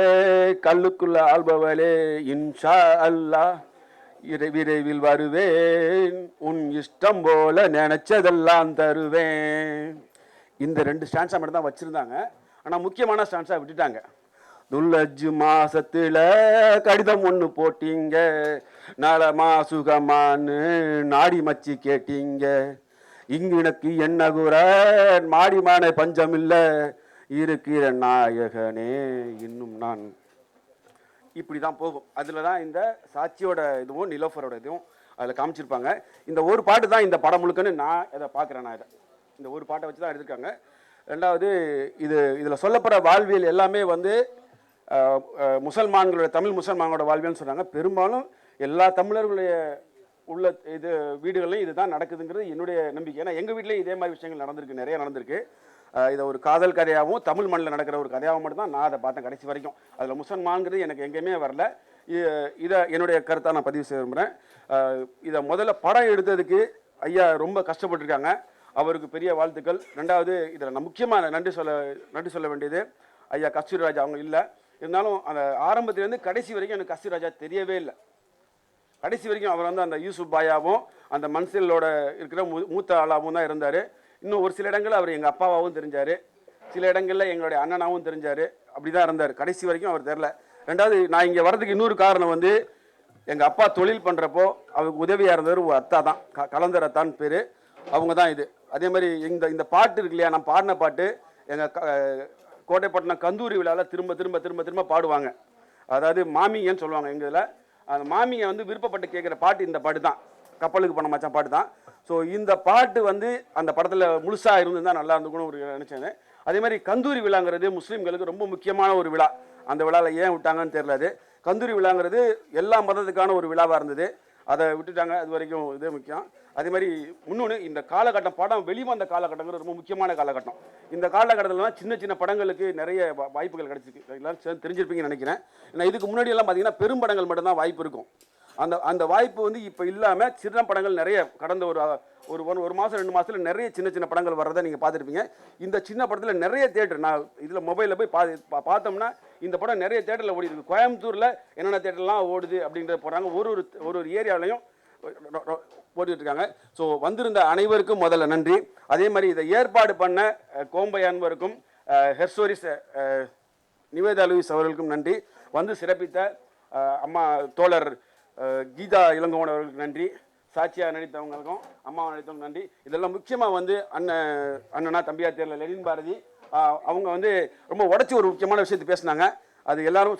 கல்லுக்குள்ள ஆள்பவளே, இன்ஷா அல்லாஹ் விரைவில் வருவேன், உன் இஷ்டம் போல நினைச்சதெல்லாம் தருவேன். இந்த 2 ஸ்டான்ஸா மட்டும் தான் வச்சிருந்தாங்க. ஆனால் முக்கியமான ஸ்டான்ஸா விட்டுட்டாங்க. துல்லஜ் மாசத்துல கடிதம் ஒன்று போட்டீங்க, நலமா சுகமானு நாடி மச்சி கேட்டீங்க, இங்கு எனக்கு என்ன குற மாடிமான பஞ்சம் இல்லை, இருக்கிற நாயகனே இன்னும் நான். இப்படி தான் போகும். அதில் தான் இந்த சாட்சியோட இதுவும் நிலோஃபரோட இதுவும் அதில் காமிச்சிருப்பாங்க. இந்த ஒரு பாட்டு தான் இந்த படம் முழுக்கன்னு நான் இதை பார்க்குறேன். நான் இந்த ஒரு பாட்டை வச்சு தான் எடுத்திருக்காங்க. ரெண்டாவது, இதில் சொல்லப்படுற வாழ்வியல் எல்லாமே முசல்மான்களோட, தமிழ் முசல்மானோட வாழ்வியல்னு சொன்னாங்க. பெரும்பாலும் எல்லா தமிழர்களுடைய உள்ள வீடுகள்லையும் இதுதான் நடக்குதுங்கிறது என்னுடைய நம்பிக்கை. ஏன்னா எங்கள் வீட்லேயும் இதே மாதிரி விஷயங்கள் நடந்திருக்கு, நிறைய நடந்திருக்கு. இதை ஒரு காதல் கதையாகவும் தமிழ் மண்ணில் நடக்கிற ஒரு கதையாகவும் மட்டும் தான் நான் அதை பார்த்தேன் கடைசி வரைக்கும். அதில் முசல்மான்கிறது எனக்கு எங்கேயுமே வரல. இதை என்னுடைய கருத்தாக நான் பதிவு செய்ய விரும்புகிறேன். இதை முதல்ல படம் எடுத்ததுக்கு ஐயா ரொம்ப கஷ்டப்பட்டுருக்காங்க, அவருக்கு பெரிய வாழ்த்துக்கள். ரெண்டாவது, இதில் நான் முக்கியமாக நன்றி சொல்ல வேண்டியது ஐயா கஸ்தூரிராஜா. அவங்க இல்லை, இருந்தாலும் அந்த ஆரம்பத்துலேருந்து கடைசி வரைக்கும் எனக்கு கஸ்தூரிராஜா தெரியவே இல்லை. கடைசி வரைக்கும் அவர் அந்த யூசுப் பாயாவும் அந்த மன்சிலோட இருக்கிற மூத்த ஆளாகவும் தான் இருந்தார். இன்னும் ஒரு சில இடங்களில் அவர் எங்கள் அப்பாவாகவும் தெரிஞ்சார், சில இடங்களில் எங்களுடைய அண்ணனாகவும் தெரிஞ்சார். அப்படி தான் இருந்தார். கடைசி வரைக்கும் அவர் தெரில. ரெண்டாவது, நான் இங்கே வர்றதுக்கு இன்னொரு காரணம் எங்கள் அப்பா தொழில் பண்ணுறப்போ அவருக்கு உதவியாக இருந்தவர் ஒரு அத்தா தான், கலந்தர் அத்தான்னு பேர். அவங்க தான் இது. அதே மாதிரி இந்த பாட்டு இருக்கு இல்லையா, நான் பாடின பாட்டு எங்கள் கோட்டைப்பட்டினம் கந்தூரி விழாவில் திரும்ப திரும்ப திரும்ப திரும்ப பாடுவாங்க. அதாவது மாமிங்கன்னு சொல்லுவாங்க எங்கள் இதில். அந்த மாமிங்க விருப்பப்பட்டு கேட்குற பாட்டு இந்த பாட்டு தான், கப்பலுக்கு போன மச்சான் பாட்டு தான். ஸோ இந்த பாட்டு அந்த படத்தில் முழுசாக இருந்துதான் நல்லா இருந்துக்குன்னு ஒரு நினச்சேன். அதே மாதிரி கந்தூரி விழாங்கிறது முஸ்லீம்களுக்கு ரொம்ப முக்கியமான ஒரு விழா. அந்த விழாவில் ஏன் விட்டாங்கன்னு தெரியல. அது கந்தூரி விழாங்கிறது எல்லா மதத்துக்கான ஒரு விழாவாக இருந்தது, அதை விட்டுட்டாங்க. அது வரைக்கும் இதே முக்கியம். அதே மாதிரி இன்னொன்று, இந்த காலகட்டம் படம் வெளிவந்த காலகட்டங்கிறது ரொம்ப முக்கியமான காலகட்டம். இந்த காலகட்டத்தில்தான் சின்ன சின்ன படங்களுக்கு நிறைய வாய்ப்புகள் கிடைச்சிருக்கு. எல்லாம் தெரிஞ்சிருப்பீங்கன்னு நினைக்கிறேன். ஏன்னா இதுக்கு முன்னாடி எல்லாம் பார்த்தீங்கன்னா பெரும் படங்கள் மட்டும்தான் வாய்ப்பு இருக்கும். அந்த வாய்ப்பு இப்போ இல்லாமல் சின்ன படங்கள் நிறைய கடந்த ஒரு மாதம் 2 மாதத்தில் நிறைய சின்ன சின்ன படங்கள் வர்றதை நீங்கள் பார்த்துருப்பீங்க. இந்த சின்ன படத்தில் நிறைய தேட்டர், நான் இதில் மொபைலில் போய் பார்த்தோம்னா இந்த படம் நிறைய தேட்டரில் ஓடி இருக்கு. கோயம்புத்தூரில் என்னென்ன தேட்டர்லாம் ஓடுது அப்படின்றத போகிறாங்க. ஒரு ஏரியாவிலையும் போட்டுட்டு இருக்காங்க. ஸோ வந்திருந்த அனைவருக்கும் முதல்ல நன்றி. அதே மாதிரி இதை ஏற்பாடு பண்ண கோம்பை அன்பருக்கும் ஹெர்சோரிஸ் நிவேதா லூயிஸ் அவர்களுக்கும் நன்றி. சிறப்பித்த அம்மா தோழர் கீதா இளங்கோவன் அவர்களுக்கு நன்றி. சாட்சியா நடித்தவங்களுக்கும் அம்மாவை நடித்தவங்க நன்றி. இதெல்லாம் முக்கியமாக அண்ணனா தம்பியா தேர்ல லெனின் பாரதி அவங்க ரொம்ப உடச்சி ஒரு முக்கியமான விஷயத்தை பேசினாங்க. அது எல்லாரும்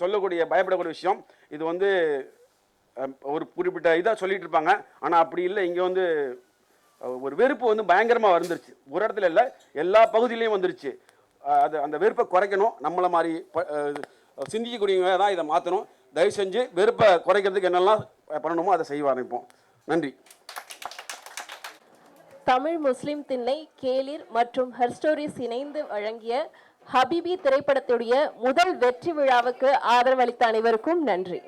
சொல்லக்கூடிய பயப்படக்கூடிய விஷயம். இது ஒரு குறிப்பிட்ட இதாக சொல்லிட்டு இருப்பாங்க, ஆனால் அப்படி இல்லை. இங்கே ஒரு வெறுப்பு பயங்கரமாக வந்துருச்சு. ஒரு இடத்துல இல்லை, எல்லா பகுதியிலையும் வந்துருச்சு. அந்த வெறுப்பை குறைக்கணும். நம்மளை மாதிரி சிந்திக்கக்கூடியவங்க தான் இதை மாற்றணும். தயவு செஞ்சு வெறுப்பை குறைக்கிறதுக்கு என்னெல்லாம் பண்ணணுமோ அதை செய்ய ஆரம்பிப்போம். நன்றி. தமிழ் முஸ்லிம் திண்ணை, கேளிர் மற்றும் ஹெர்ஸ்டோரிஸ் இணைந்து வழங்கிய ஹபிபி திரைப்படத்துடைய முதல் வெற்றி விழாவுக்கு ஆதரவளித்த அனைவருக்கும் நன்றி.